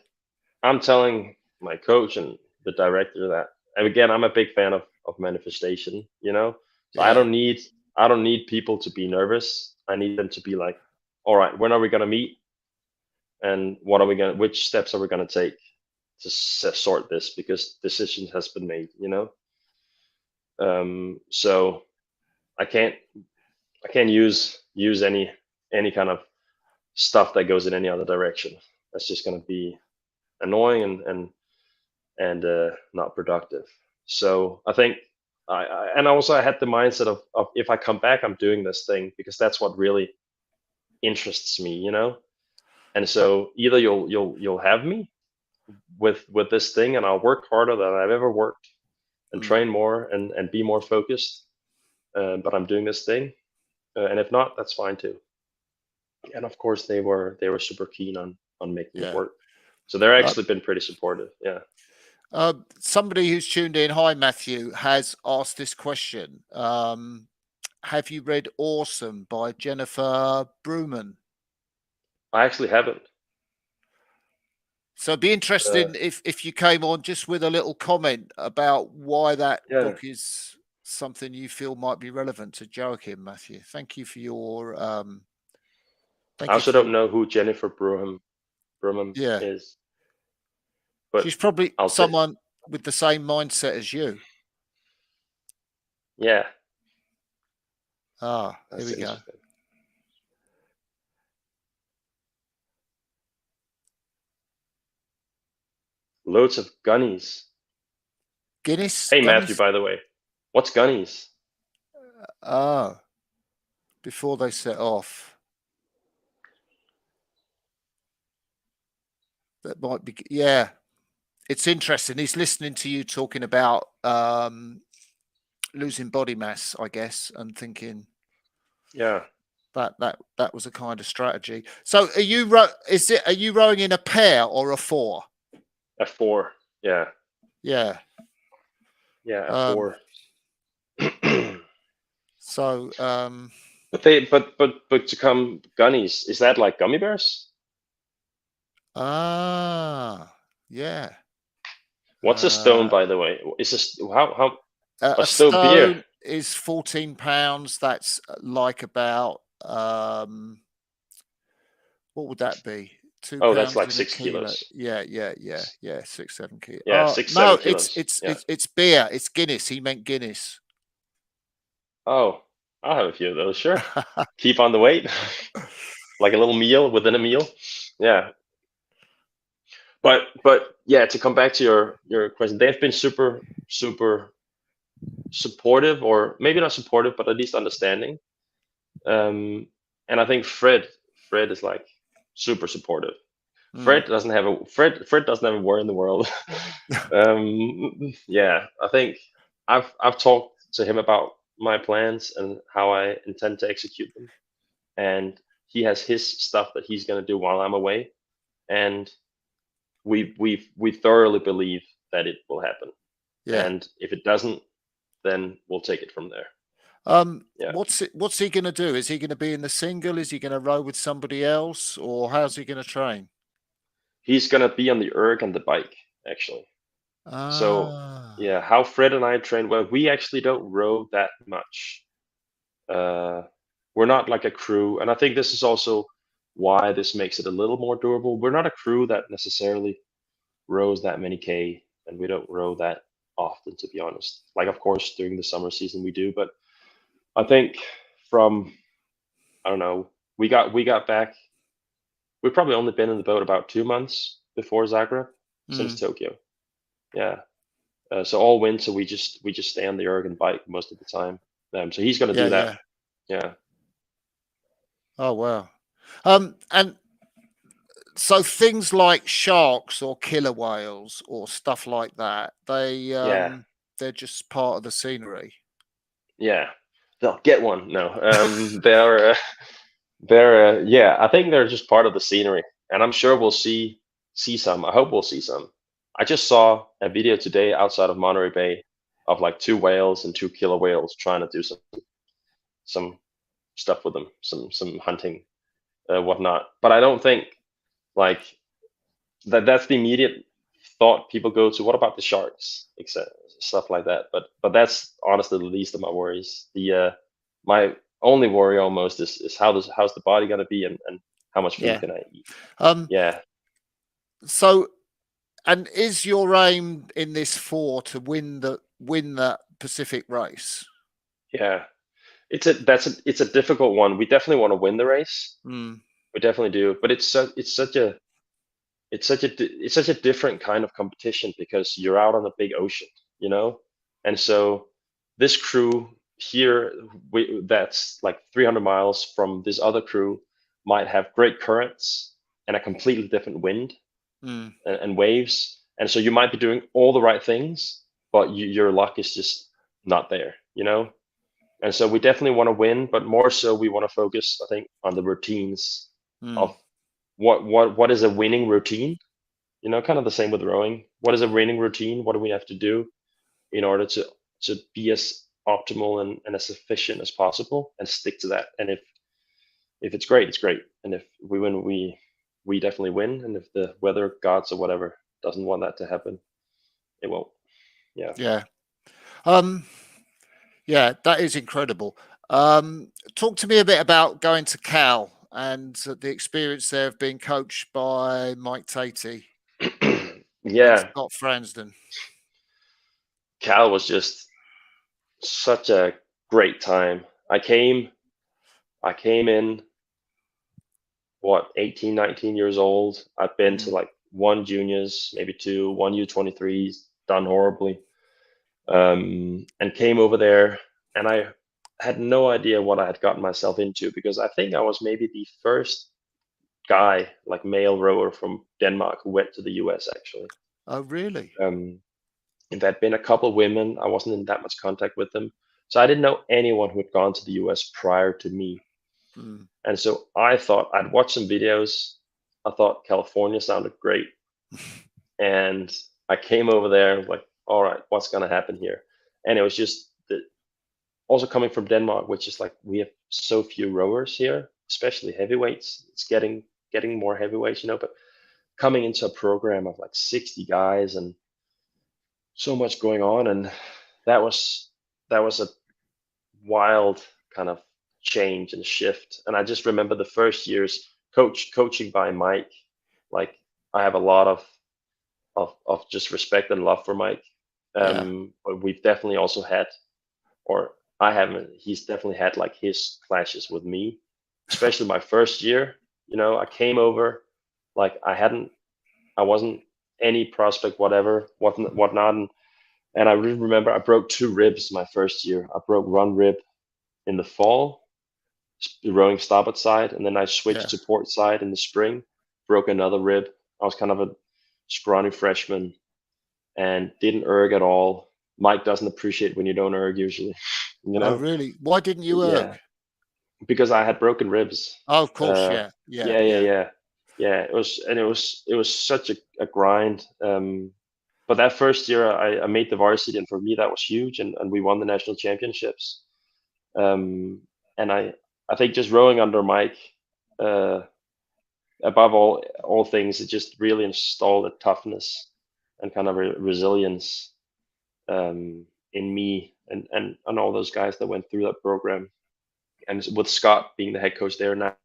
I'm telling my coach and the director that, and again, I'm a big fan of manifestation. So I Yeah. don't need I don't need people to be nervous. I need them to be like, all right, when are we gonna meet, and which steps are we gonna take to sort this, because decisions has been made. So I can't use any kind of stuff that goes in any other direction. That's just going to be annoying and not productive. So I think and also I had the mindset of if I come back, I'm doing this thing because that's what really interests me, you know. And so either you'll have me with this thing, and I'll work harder than I've ever worked, and train more and be more focused. But I'm doing this thing, and if not, that's fine too. And of course, they were super keen on making it Yeah. work. So they're actually been pretty supportive. Yeah. Somebody who's tuned in, hi Matthew, has asked this question. Have you read Awesome by Jennifer Bruman? I actually haven't. So it'd be interesting if you came on just with a little comment about why that book is something you feel might be relevant to Joachim, Matthew. Thank you for your I also don't know who Jennifer Bruman is, but she's probably I'll take. someone with the same mindset as you. Yeah. Here we go. Loads of gunnies. Guinness? Hey, Gunnies? Matthew, by the way, what's gunnies? Before they set off. That might be, yeah. It's interesting. He's listening to you talking about losing body mass, I guess, and thinking, yeah, that was a kind of strategy. So, are you rowing in a pair or a four? A four. Yeah. Yeah. Yeah, a four. So, but to come gunnies, is that like gummy bears? Yeah. What's a stone, by the way? Is this how a stone beer is 14 pounds? That's like about what would that be? 2 Oh, that's pounds like in 6 a kilo. kilos. Yeah, 6-7 kilos. Yeah, 6-7 no, kilos. It's beer. It's Guinness. He meant Guinness. Oh, I'll have a few of those. Sure. Keep on the weight, like a little meal within a meal. Yeah. But yeah, to come back to your question, they've been super supportive, or maybe not supportive, but at least understanding. And I think Fred is like super supportive. Fred doesn't have a worry in the world. Yeah, I think I've talked to him about my plans and how I intend to execute them, and he has his stuff that he's going to do while I'm away, and we thoroughly believe that it will happen. Yeah. And if it doesn't, then we'll take it from there. Yeah. What's he going to do? Is he going to be in the single? Is he going to row with somebody else, or how's he going to train? He's going to be on the erg and the bike, actually. So yeah, how Fred and I train, well, we actually don't row that much. We're not like a crew, and I think this is also why this makes it a little more durable. We're not a crew that necessarily rows that many K, and we don't row that often, to be honest. Like, of course, during the summer season we do, but I think from, I don't know, we got back. We've probably only been in the boat about 2 months before Zagreb since Tokyo. Yeah. So all winter we just stay on the erg and bike most of the time. So he's going to do that. Yeah. Oh wow. And so things like sharks or killer whales or stuff like that, they're just part of the scenery. Yeah, they'll get one. No, yeah. I think they're just part of the scenery, and I'm sure we'll see some. I hope we'll see some. I just saw a video today outside of Monterey Bay of like 2 whales and 2 killer whales trying to do some stuff with them, some hunting, whatnot. But I don't think like that's the immediate thought people go to. What about the sharks, etc., stuff like that? But that's honestly the least of my worries. My only worry almost is how's the body going to be, and how much food can I eat? Yeah. So, and is your aim in this 4 to win the Pacific race. Yeah, it's a difficult one. We definitely want to win the race. Mm, We definitely do, but it's such a different kind of competition because you're out on a big ocean, you know, and so this crew here, that's like 300 miles from this other crew, might have great currents and a completely different wind mm, and waves, and so you might be doing all the right things, but your luck is just not there, you know. And so we definitely want to win, but more so we want to focus, I think, on the routines mm, of what is a winning routine, you know, kind of the same with rowing. What is a winning routine? What do we have to do in order to be as optimal and as efficient as possible and stick to that? And if it's great, it's great. And if we win, we definitely win. And if the weather gods or whatever doesn't want that to happen, it won't. Yeah. yeah. Yeah, that is incredible. Talk to me a bit about going to Cal and the experience there of being coached by Mike Tatey and Yeah. Scott Fransden. Cal was just such a great time. I came in what 18, 19 years old. I've been to Mm, like one juniors, maybe two, one U23s, done horribly, and came over there, and I had no idea what I had gotten myself into because I think I was maybe the first guy, like male rower from Denmark, who went to the US actually. oh, really? Um, and there had been a couple of women. I wasn't in that much contact with them, so I didn't know anyone who had gone to the US prior to me. Mm, And so I thought I'd watch some videos. I thought California sounded great. And I came over there like, all right, what's going to happen here? And it was just also coming from Denmark, which is like we have so few rowers here, especially heavyweights. It's getting more heavyweights, you know, but coming into a program of like 60 guys and so much going on, and that was that was a wild kind of change and shift. And I just remember the first years coaching by Mike. Like I have a lot of just respect and love for Mike. yeah. But we've definitely also had, or I haven't. He's definitely had like his clashes with me, especially my first year. You know, I came over like I wasn't any prospect, whatever, whatnot. And I really remember I broke two ribs my first year. I broke one rib in the fall, rowing starboard side, and then I switched Yeah. to port side in the spring, broke another rib. I was kind of a scrawny freshman and didn't erg at all. Mike doesn't appreciate when you don't erg usually, you Oh, know? really? Why didn't you Yeah, erg? because I had broken ribs. Oh, of course. Uh, Yeah. Yeah. yeah, yeah, Yeah. yeah, yeah. It was such a grind. But that first year, I made the varsity, and for me that was huge, and we won the national championships. Um, and I think just rowing under Mike, uh, above all things, it just really installed a toughness and kind of resilience in me and all those guys that went through that program. And with Scott being the head coach there Mm,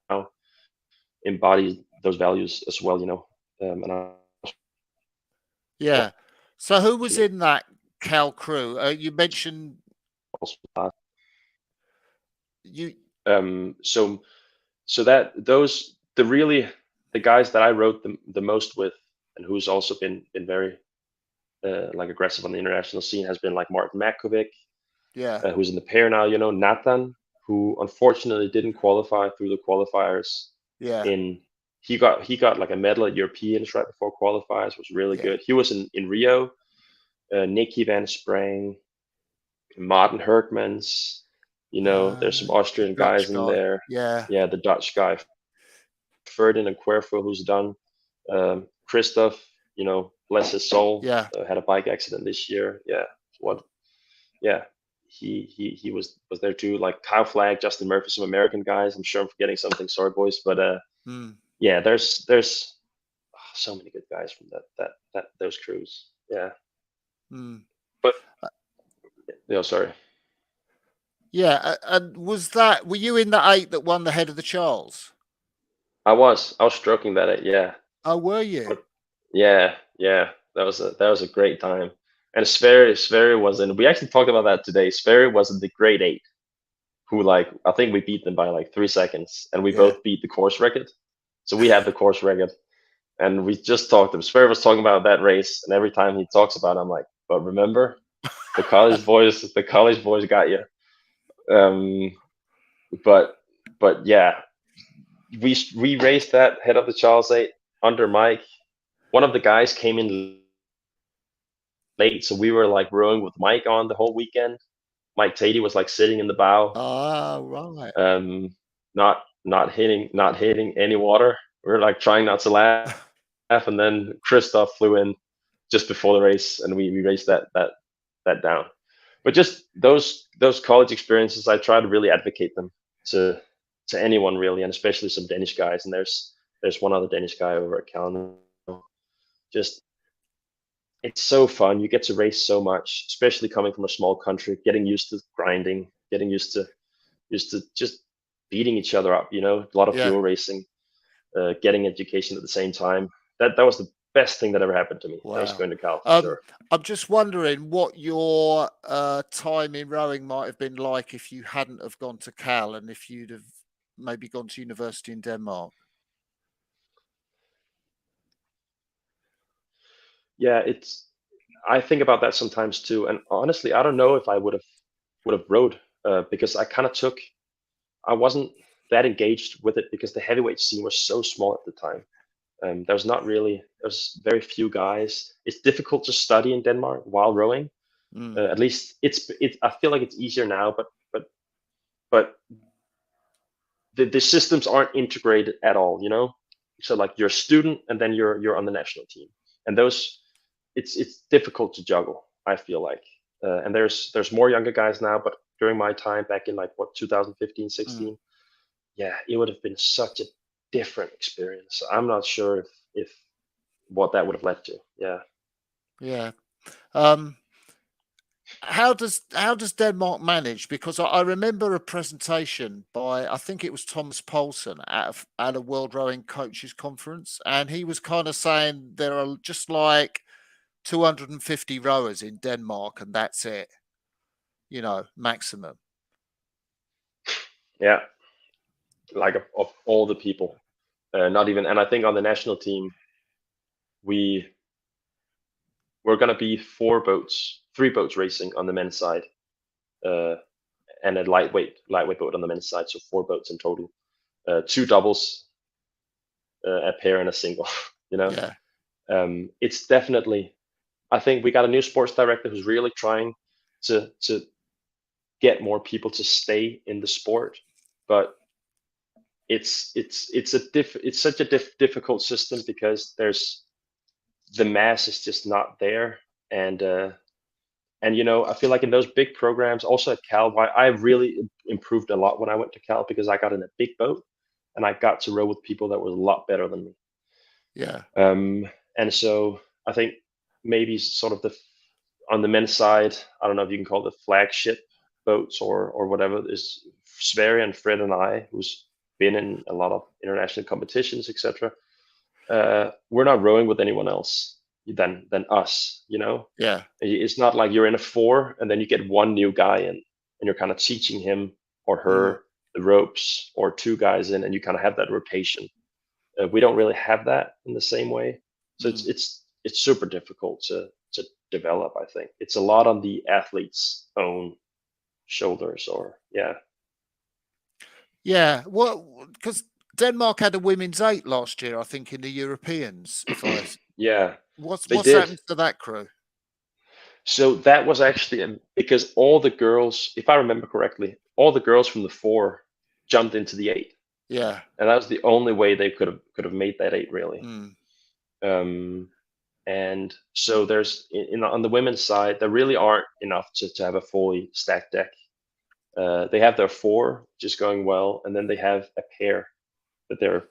now, embodies those values as well, you know. And I yeah. So who was also, in that Cal crew? You mentioned also you. so that those the guys that I wrote the most with, and who's also been very like aggressive on the international scene, has been like Martin Makovic, Yeah. who's in the pair now, you know, Nathan, who unfortunately didn't qualify through the qualifiers. Yeah. In he got like a medal at Europeans right before qualifiers, was really Yeah. good. He was in Rio. Nicky Van Sprang, Martin Herkmans, you know, there's some The Austrian Dutch guys in guy. there. Yeah. Yeah, the Dutch guy, Ferdinand Querfo, who's done. Christoph, you know, bless his soul, Yeah. had a bike accident this year. Yeah, what? Yeah, he was there too. Like Kyle Flagg, Justin Murphy, some American guys. I'm sure I'm forgetting something. Sorry, boys, but Mm, yeah, there's so many good guys from that those crews. Yeah, mm. but sorry. Yeah. And were you in the 8 that won the head of the Charles? I was stroking that. Yeah, Oh, were you? but yeah, yeah. That was a great time. And Sverre was in. We actually talked about that today. Sverre was in the grade 8, who like I think we beat them by like 3 seconds, and we Yeah. both beat the course record. So we have the course record, and we just talked. Sverre was talking about that race, and every time he talks about it, I'm like, but remember, the college boys got you. Um, but yeah, we raced that head of the Charles 8 under Mike. One of the guys came in late, so we were like rowing with Mike on the whole weekend. Mike Tatey was like sitting in the bow, Ah, right. not hitting any water. We were like trying not to laugh, and then Christoph flew in just before the race, and we raced that down. But just those college experiences, I try to really advocate them to anyone really, and especially some Danish guys. And there's one other Danish guy over at Cal. Just it's so fun. You get to race so much, especially coming from a small country, getting used to grinding, getting used to just beating each other up. You know, a lot of Yeah. fuel racing, getting education at the same time. That was the best thing that ever happened to me. That was Wow. going to Cal for sure. I'm just wondering what your time in rowing might have been like if you hadn't have gone to Cal and if you'd have maybe gone to university in Denmark. Yeah, I think about that sometimes too. And honestly, I don't know if I would have rowed because I wasn't that engaged with it because the heavyweight scene was so small at the time. There's very few guys. It's difficult to study in Denmark while rowing. Mm. At least I feel like it's easier now, but the systems aren't integrated at all. You know, so like you're a student and then you're on the national team, and those it's difficult to juggle. I feel like, and there's more younger guys now, but during my time back in like what 2015, Mm. 16, yeah, it would have been such a different experience. I'm not sure if what that would have led to. Yeah. Yeah. Um, how does Denmark manage? Because I remember a presentation by I think it was Thomas Poulsen at a World Rowing Coaches Conference, and he was kind of saying there are just like 250 rowers in Denmark, and that's it. You know, maximum. Yeah, like of all the people, not even. And I think on the national team, we we're gonna be 3 boats racing on the men's side, uh, and a lightweight boat on the men's side, so 4 boats in total. 2 doubles, a pair, and a single. You know, Yeah. it's definitely. I think we got a new sports director who's really trying to get more people to stay in the sport, but it's such a difficult system because the mass is just not there, and you know, I feel like in those big programs, also at Cal, why I really improved a lot when I went to Cal because I got in a big boat and I got to row with people that were a lot better than me. Yeah. And so I think maybe sort of on the men's side, I don't know if you can call it the flagship boats or whatever, is Sverre and Fred and I, who's been in a lot of international competitions, etc. We're not rowing with anyone else than us, you know. Yeah. It's not like you're in a 4 and then you get one new guy in and you're kind of teaching him or Mm. her the ropes, or 2 guys in and you kind of have that rotation. We don't really have that in the same way, so Mm. it's super difficult to develop. I think it's a lot on the athlete's own shoulders, or yeah. Yeah. Well, because Denmark had a women's 8 last year, I think, in the Europeans. Yeah, they What's did. happened to that crew? So that was actually because all the girls, if I remember correctly, all the girls from the 4 jumped into the 8, Yeah. and that was the only way they could have made that 8 really. Mm. Um, and so there's on the women's side, there really aren't enough to have a fully stacked deck. They have their 4 just going well, and then they have a pair that they're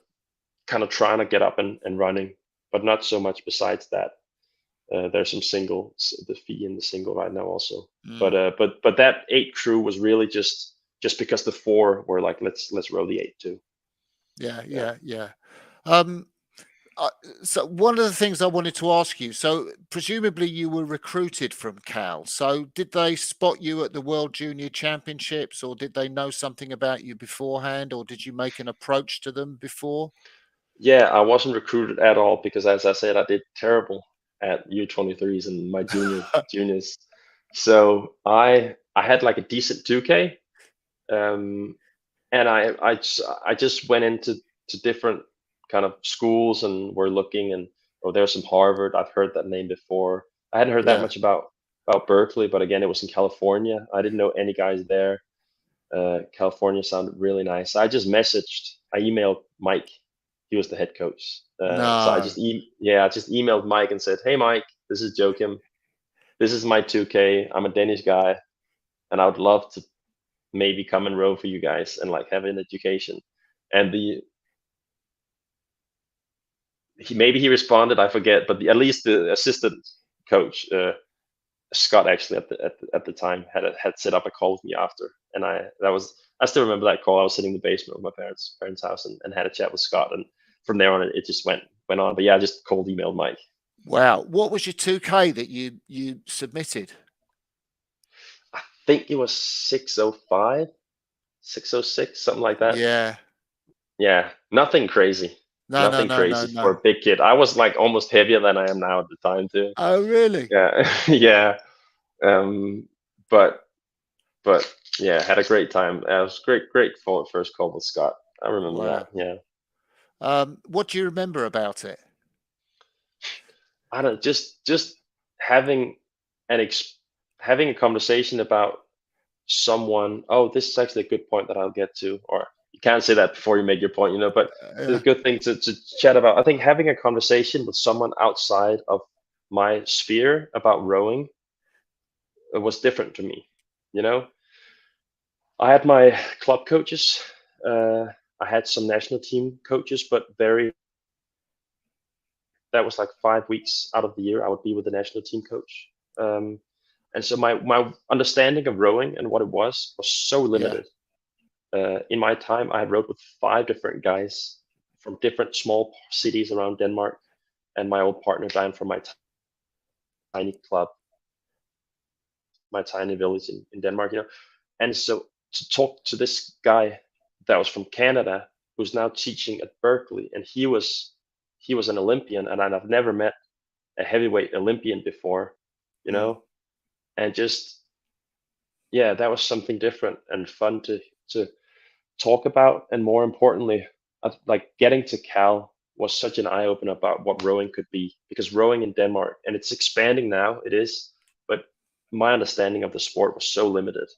kind of trying to get up and running, but not so much besides that. There's some singles, the fee in the single right now also. Mm. But that 8 crew was really just because the 4 were like, let's row the 8 too. Yeah. Yeah. Yeah. Yeah. Um, So one of the things I wanted to ask you, so presumably you were recruited from Cal. So did they spot you at the World Junior Championships, or did they know something about you beforehand, or did you make an approach to them before? Yeah, I wasn't recruited at all because, as I said, I did terrible at U23s and my juniors. So I had like a decent 2K, um, and I just went into different kind of schools and were looking, and oh, there's some Harvard. I've heard that name before. I hadn't heard that Yeah. much about Berkeley, but again, it was in California. I didn't know any guys there. California sounded really nice. I emailed Mike. He was the head coach. So No. I just emailed Mike and said, "Hey Mike, this is Joachim. This is my 2K. I'm a Danish guy, and I would love to maybe come and row for you guys and like have an education." And maybe he responded, I forget, but at least the assistant coach, Scott, actually at the time had set up a call with me after, and I still remember that call. I was sitting in the basement of my parents' house and had a chat with Scott, and from there on it just went on. But yeah, I just cold emailed Mike. Wow. What was your 2K that you submitted? I think it was 605, 606, something like that. Yeah. Yeah, nothing crazy. No, no, Nothing no, no, crazy for no. a big kid. I was like almost heavier than I am now at the time too. Oh, really? Yeah, yeah. Um, but but yeah, had a great time. It was great for first call with Scott. I remember that. Wow. Yeah, What do you remember about it? I don't just having an having a conversation about someone. Oh, this is actually a good point that I'll get to. Or you can't say that before you make your point, But it's a Yeah. good thing to chat about. I think having a conversation with someone outside of my sphere about rowing was different to me. You know, I had my club coaches. Uh, I had some national team coaches, but that was like 5 weeks out of the year I would be with the national team coach. Um, and so my understanding of rowing and what it was so Yeah. limited. In my time, I had rowed with 5 different guys from different small cities around Denmark, and my old partner Diane from my tiny club, my tiny village in Denmark. And so to talk to this guy that was from Canada who's now teaching at Berkeley, and he was an Olympian, and I've never met a heavyweight Olympian before, you Mm. know, and just yeah, that was something different and fun to talk about, and more importantly, like getting to Cal was such an eye opener about what rowing could be, because rowing in Denmark, and it's expanding now, it is, but my understanding of the sport was so limited.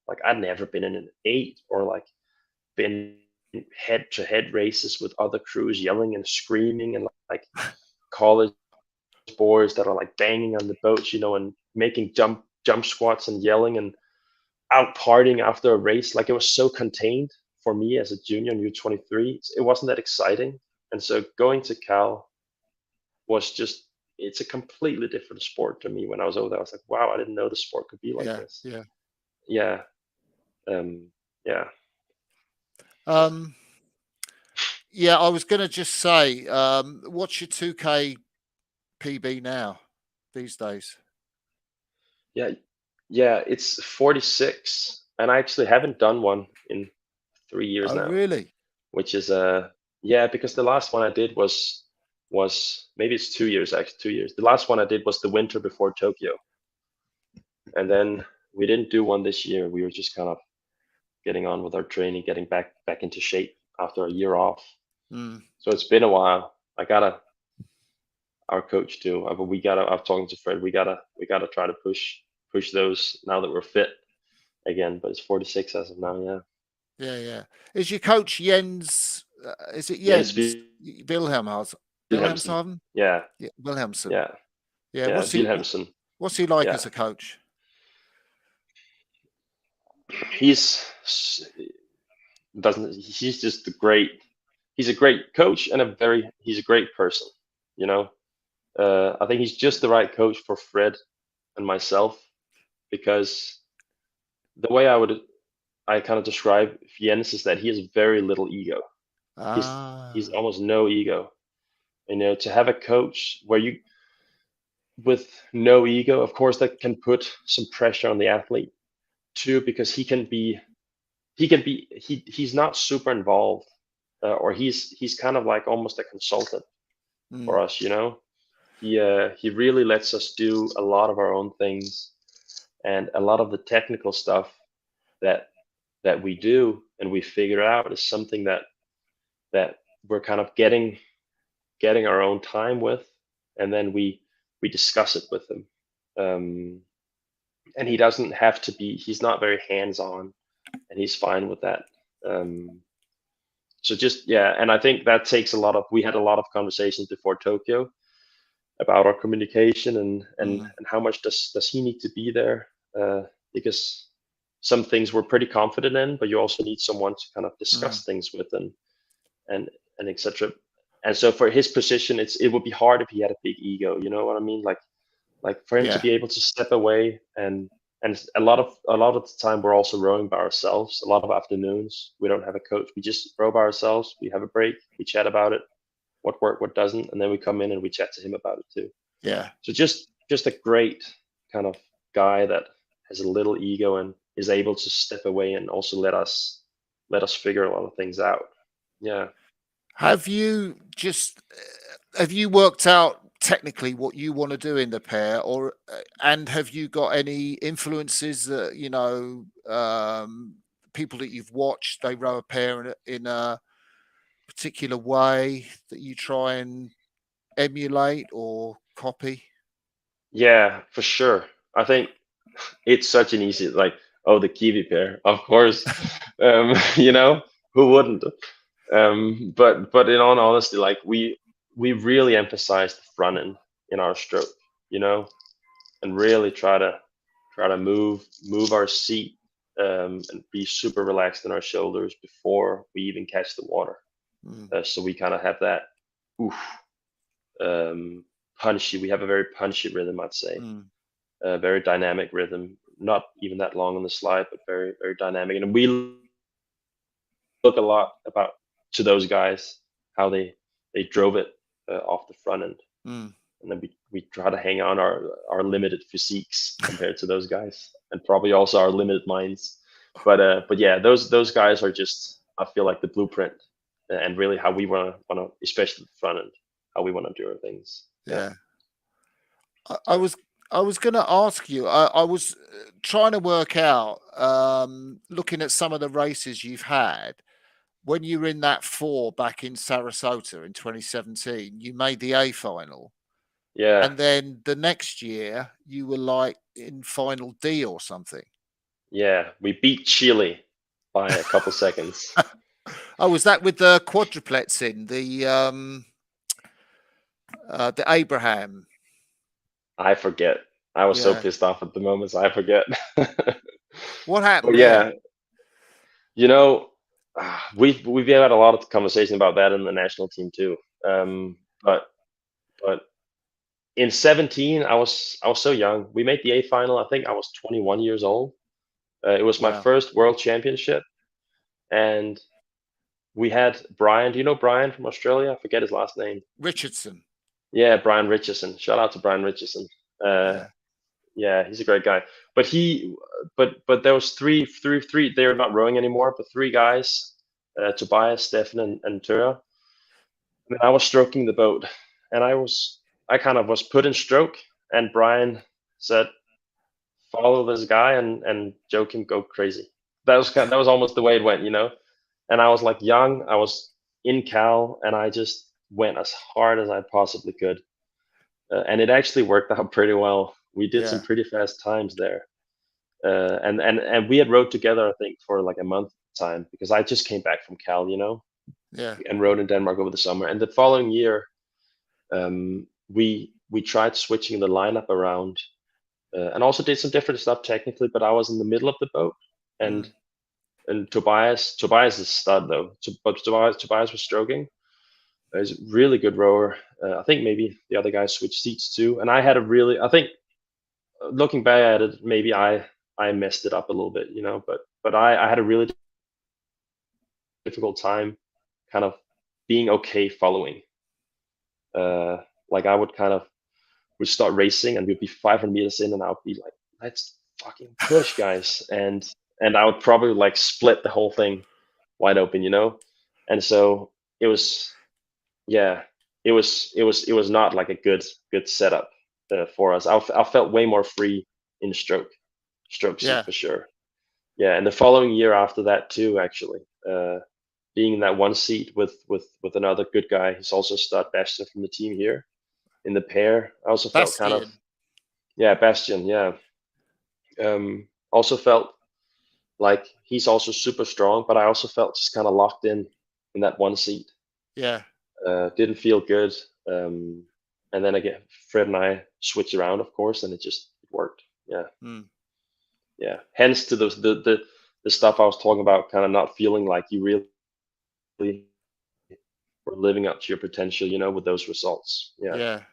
Like I'd never been in an eight or like been head to head races with other crews yelling and screaming and like college boys that are like banging on the boats, and making jump squats and yelling and out partying after a race. Like it was so contained for me as a junior in U23. It wasn't that exciting. And so going to Cal was just, it's a completely different sport to me. When I was over there, I was like, wow, I didn't know the sport could be like Yeah. this. Yeah. Yeah. Um, yeah. Um, yeah, I was going to just say, what's your 2K PB now these days? Yeah. Yeah. It's 46. And I actually haven't done one in 3 years Oh, now, really? which is yeah, because the last one I did was maybe it's 2 years, actually 2 years. The last one I did was the winter before Tokyo, and then we didn't do one this year. We were just kind of getting on with our training, getting back into shape after a year off. Mm. So it's been a while. I gotta our coach too. But we gotta. I'm talking to Fred. We gotta try to push those now that we're fit again. But it's 46 as of now. Yeah. Yeah, yeah. Is your coach Jens? Is it Jens Jens Wilhelmshaven? Wilhelmsen. Wilhelmshaven? Yeah. Yeah, Wilhelmsen. Yeah. Yeah. Yeah. Wilhelmsen. What's he like Yeah. as a coach? He's doesn't he's just a great he's a great coach and he's a great person, you know. I think he's just the right coach for Fred and myself, because the way I kind of describe Jens is that he has very little ego. He's Ah, almost no ego. To have a coach where you with no ego, of course, that can put some pressure on the athlete too, because he's not super involved, or he's kind of like almost a consultant for Mm. us. He really lets us do a lot of our own things, and a lot of the technical stuff that we do and we figure out is something that we're kind of getting our own time with, and then we discuss it with him. And he doesn't have to be. He's not very hands on, and he's fine with that. Um, so just yeah, and I think that takes a lot of. We had a lot of conversations before Tokyo about our communication Mm. and how much does he need to be there, because some things we're pretty confident in, but you also need someone to kind of Mm. discuss things with and and etc. And so for his position, it would be hard if he had a big ego. You know what I mean? Like for him to Yeah. be able to step away and a lot of the time we're also rowing by ourselves. A lot of afternoons we don't have a coach. We just row by ourselves. We have a break. We chat about it, what worked, what doesn't, and then we come in and we chat to him about it too. Yeah. So just a great kind of guy that has a little ego and is able to step away and also let us figure a lot of things out. Yeah. Have you just have you worked out technically what you want to do in the pair, or and have you got any influences that people that you've watched they row a pair in a particular way that you try and emulate or copy? Yeah, for sure. I think it's such an easy, like, oh, the Kiwi pair, of course. um, you know who wouldn't? But in all honesty, like we really emphasize the front end in our stroke, you know and really try to move our seat, and be super relaxed in our shoulders before we even catch the water. Mm. So we kind of have that oof, punchy. We have a very punchy rhythm, I'd say. Mm. A very dynamic rhythm, not even that long on the slide, but very very dynamic. And we look a lot about to those guys, how they drove it, off the front end, Mm. and then we try to hang on our limited physiques compared to those guys, and probably also our limited minds. But yeah, those guys are just, I feel like, the blueprint, and really how we want to, especially the front end, how we want to do our things. Yeah. Yeah. I, I Yeah. was I was going to ask you. I was trying to work out, looking at some of the races you've had. When you were in that four back in Sarasota in 2017, you made the A final. Yeah. And then the next year, you were like in final D or something. Yeah. We beat Chile by a couple seconds. Oh, was that with the quadruplets in the Abraham? I forget. I was so Yeah. pissed off at the moment, so I forget. What But happened there? yeah, you know, we've had a lot of conversation about that in the national team too. But but in 17, I was so young. We made the A final. I think I was 21 years old. It was my Wow. first world championship, and we had Brian. Do you know Brian from Australia? I forget his last name. Richardson. Yeah, Brian Richardson. Shout out to Brian Richardson. Uh, Yeah. yeah, he's a great guy. But but there was three. They're not rowing anymore, but three guys: Tobias, Stefan, and Tura. And I was stroking the boat, and I kind of was put in stroke, and Brian said, "Follow this guy and Joachim go crazy." That was almost the way it went. And I was like young, I was in Cal, and I just went as hard as I possibly could, and it actually worked out pretty well. We did some Yeah. pretty fast times there, and we had rowed together, I think, for like a month time, because I just came back from Cal, Yeah. and rowed in Denmark over the summer. And the following year, we tried switching the lineup around, and also did some different stuff technically. But I was in the middle of the boat, and Mm. Tobias is stud though. But Tobias was stroking. He's a really good rower. I think maybe the other guys switched seats too. And I had a really, I think, looking back at it, maybe I messed it up a little bit. But I had a really difficult time kind of being okay following. Like I would kind of would start racing and we'd be 500 meters in and I would be like, let's fucking push, guys, and I would probably like split the whole thing wide open, you know. And so it was, yeah, it was not like a good setup for us. I felt way more free in stroke seat Yeah. for sure. Yeah, and the following year after that too, actually, being in that one seat with another good guy, he's also stud Bastian from the team here in the pair. I also felt kind of, Bastian. yeah, Bastian, yeah. Also felt like he's also super strong, but I also felt just kind of locked in that one seat. Yeah. Didn't feel good. Um, and then again, Fred and I switched around, of course, and it worked. Yeah, Mm. yeah. Hence to the stuff I was talking about, kind of not feeling like you really were living up to your potential, you know, with those results. Yeah, Yeah.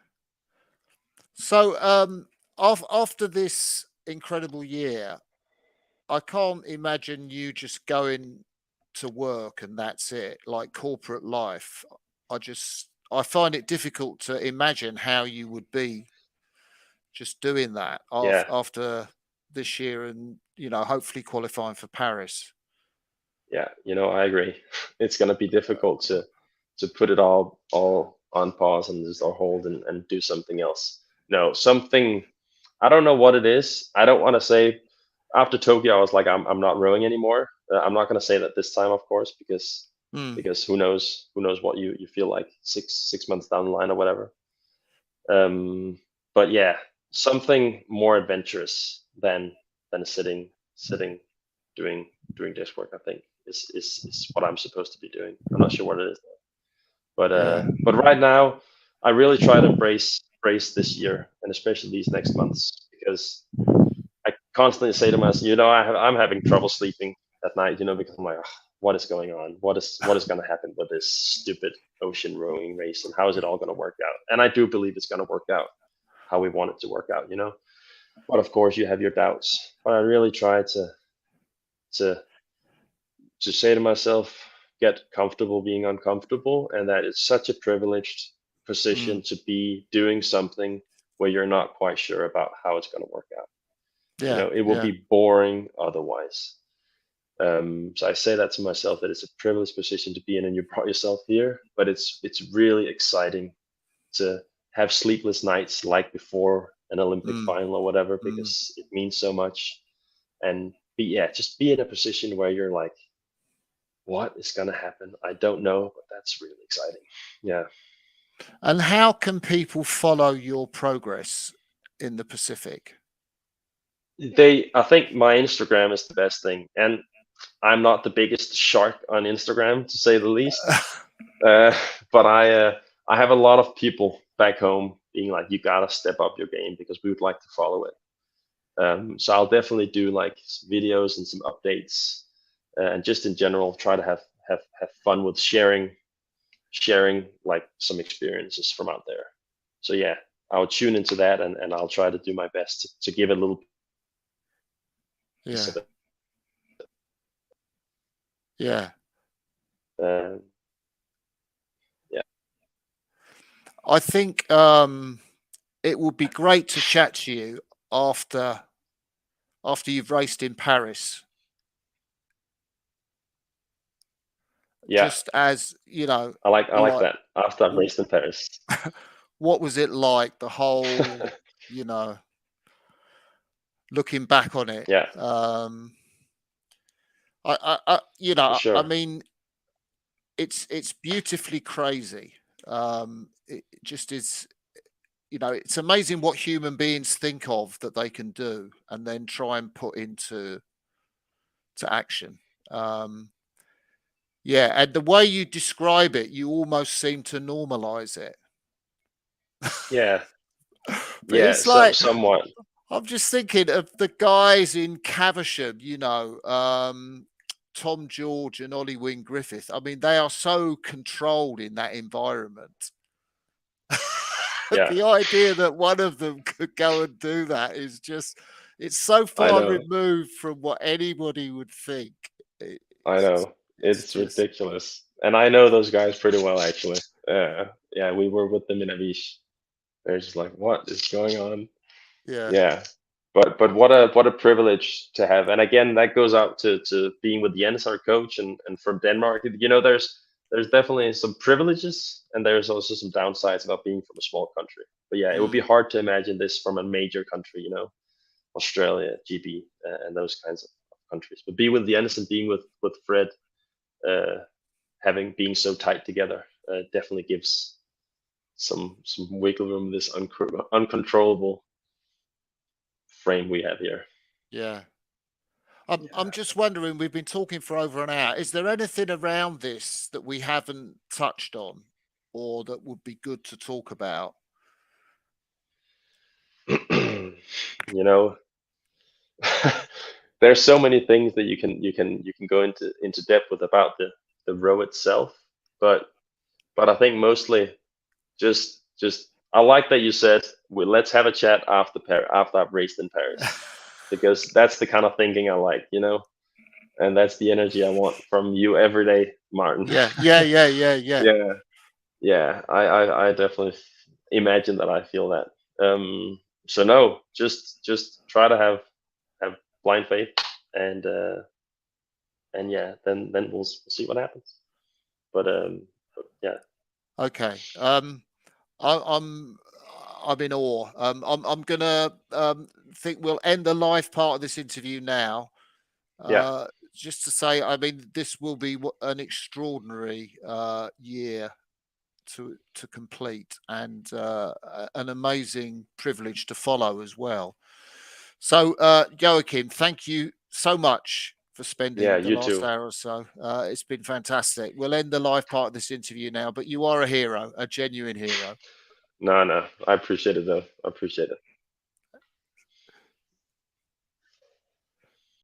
So after this incredible year, I can't imagine you just going to work and that's it, like corporate life. I find it difficult to imagine how you would be just doing that yeah, after this year and, hopefully qualifying for Paris. yeah. You know, I agree. It's gonna be difficult to put it all on pause and just or hold and do something else. No, something. I don't know what it is. I don't want to say after Tokyo, I was like, I'm not rowing anymore. I'm not going to say that this time, of course, Mm, because who knows what you feel like six months down the line or whatever. Um, but yeah, something more adventurous than sitting doing desk work. I think is what I'm supposed to be doing. I'm not sure what it is, yeah. but right now, I really try to brace this year and especially these next months because I constantly say to myself, I'm having trouble sleeping at night, because I'm like, "Ugh, what is going on? What is going to happen with this stupid ocean rowing race, and how is it all going to work out?" And I do believe it's going to work out how we want it to work out. But of course, you have your doubts. But I really try to to say to myself, get comfortable being uncomfortable, and that it's such a privileged Mm, position to be doing something where you're not quite sure about how it's going to work out. yeah. It will Yeah. be boring otherwise. So I say that to myself that it's a privileged position to be in, and you brought yourself here. But it's really exciting to have sleepless nights like before an Olympic Mm, final or whatever mm. because it means so much. And just be in a position where you're like, what is gonna happen? I don't know, but that's really exciting. Yeah. And how can people follow your progress in the Pacific? I think my Instagram is the best thing, and I'm not the biggest shark on Instagram to say the least. Uh, but I have a lot of people back home being like, you gotta step up your game because we would like to follow it. So I'll definitely do like videos and some updates, and just in general try to have fun with sharing like some experiences from out there. So yeah, I'll tune into that and I'll try to do my best to give a little piece Yeah. of it. Yeah. Uh, yeah, I think it would be great to chat to you after you've raced in Paris. yeah, Just as, I like like that. After I've w- raced in Paris. what was it like, the whole, you know, looking back on it? Yeah, for I sure. mean, it's beautifully crazy. It just is, it's amazing what human beings think of that they can do and then try and put into action. Um, yeah, and the way you describe it, you almost seem to normalize it. Yeah, But yeah, it's like somewhat. I'm just thinking of the guys in Caversham, Tom George and Ollie Wing Griffith. I mean, they are so controlled in that environment. Yeah, The idea that one of them could go and do that is just, it's so I far know, removed from what anybody would think. I It's know. it's It's just, ridiculous, and I know those guys pretty well actually. Yeah, we were with them in Avish. They're just like, what is going on? Yeah. Yeah, but what a privilege to have. And again, that goes out to being with Jens, our coach, and from Denmark. You know, there's definitely some privileges, and there's also some downsides about being from a small country. But yeah, it would be hard to imagine this from a major country. You know, Australia, GB, and those kinds of countries. But be with Jens and being with Fred, having being so tight together, definitely gives some wiggle room. This uncontrollable frame we have here. Yeah. I'm just wondering, we've been talking for over an hour. Is there anything around this that we haven't touched on or that would be good to talk about? You know, there's so many things that you can go into depth with about the row itself, but I think mostly just I like that you said, well, let's have a chat after after I've raced in Paris, because that's the kind of thinking I like, you know, and that's the energy I want from you every day, Martin. Yeah. Yeah, yeah, I definitely imagine that I feel that. So no, just try to have blind faith, and yeah, then we'll see what happens. But yeah, Okay. I'm in awe. I'm gonna think we'll end the live part of this interview now. yeah, Just to say, I mean, this will be an extraordinary year to complete, and an amazing privilege to follow as well. So, Joachim, thank you so much for yeah, spending the you last too. hour or so. It's been fantastic. We'll end the live part of this interview now, but you are a hero, a genuine hero. No, I appreciate it though. I appreciate it.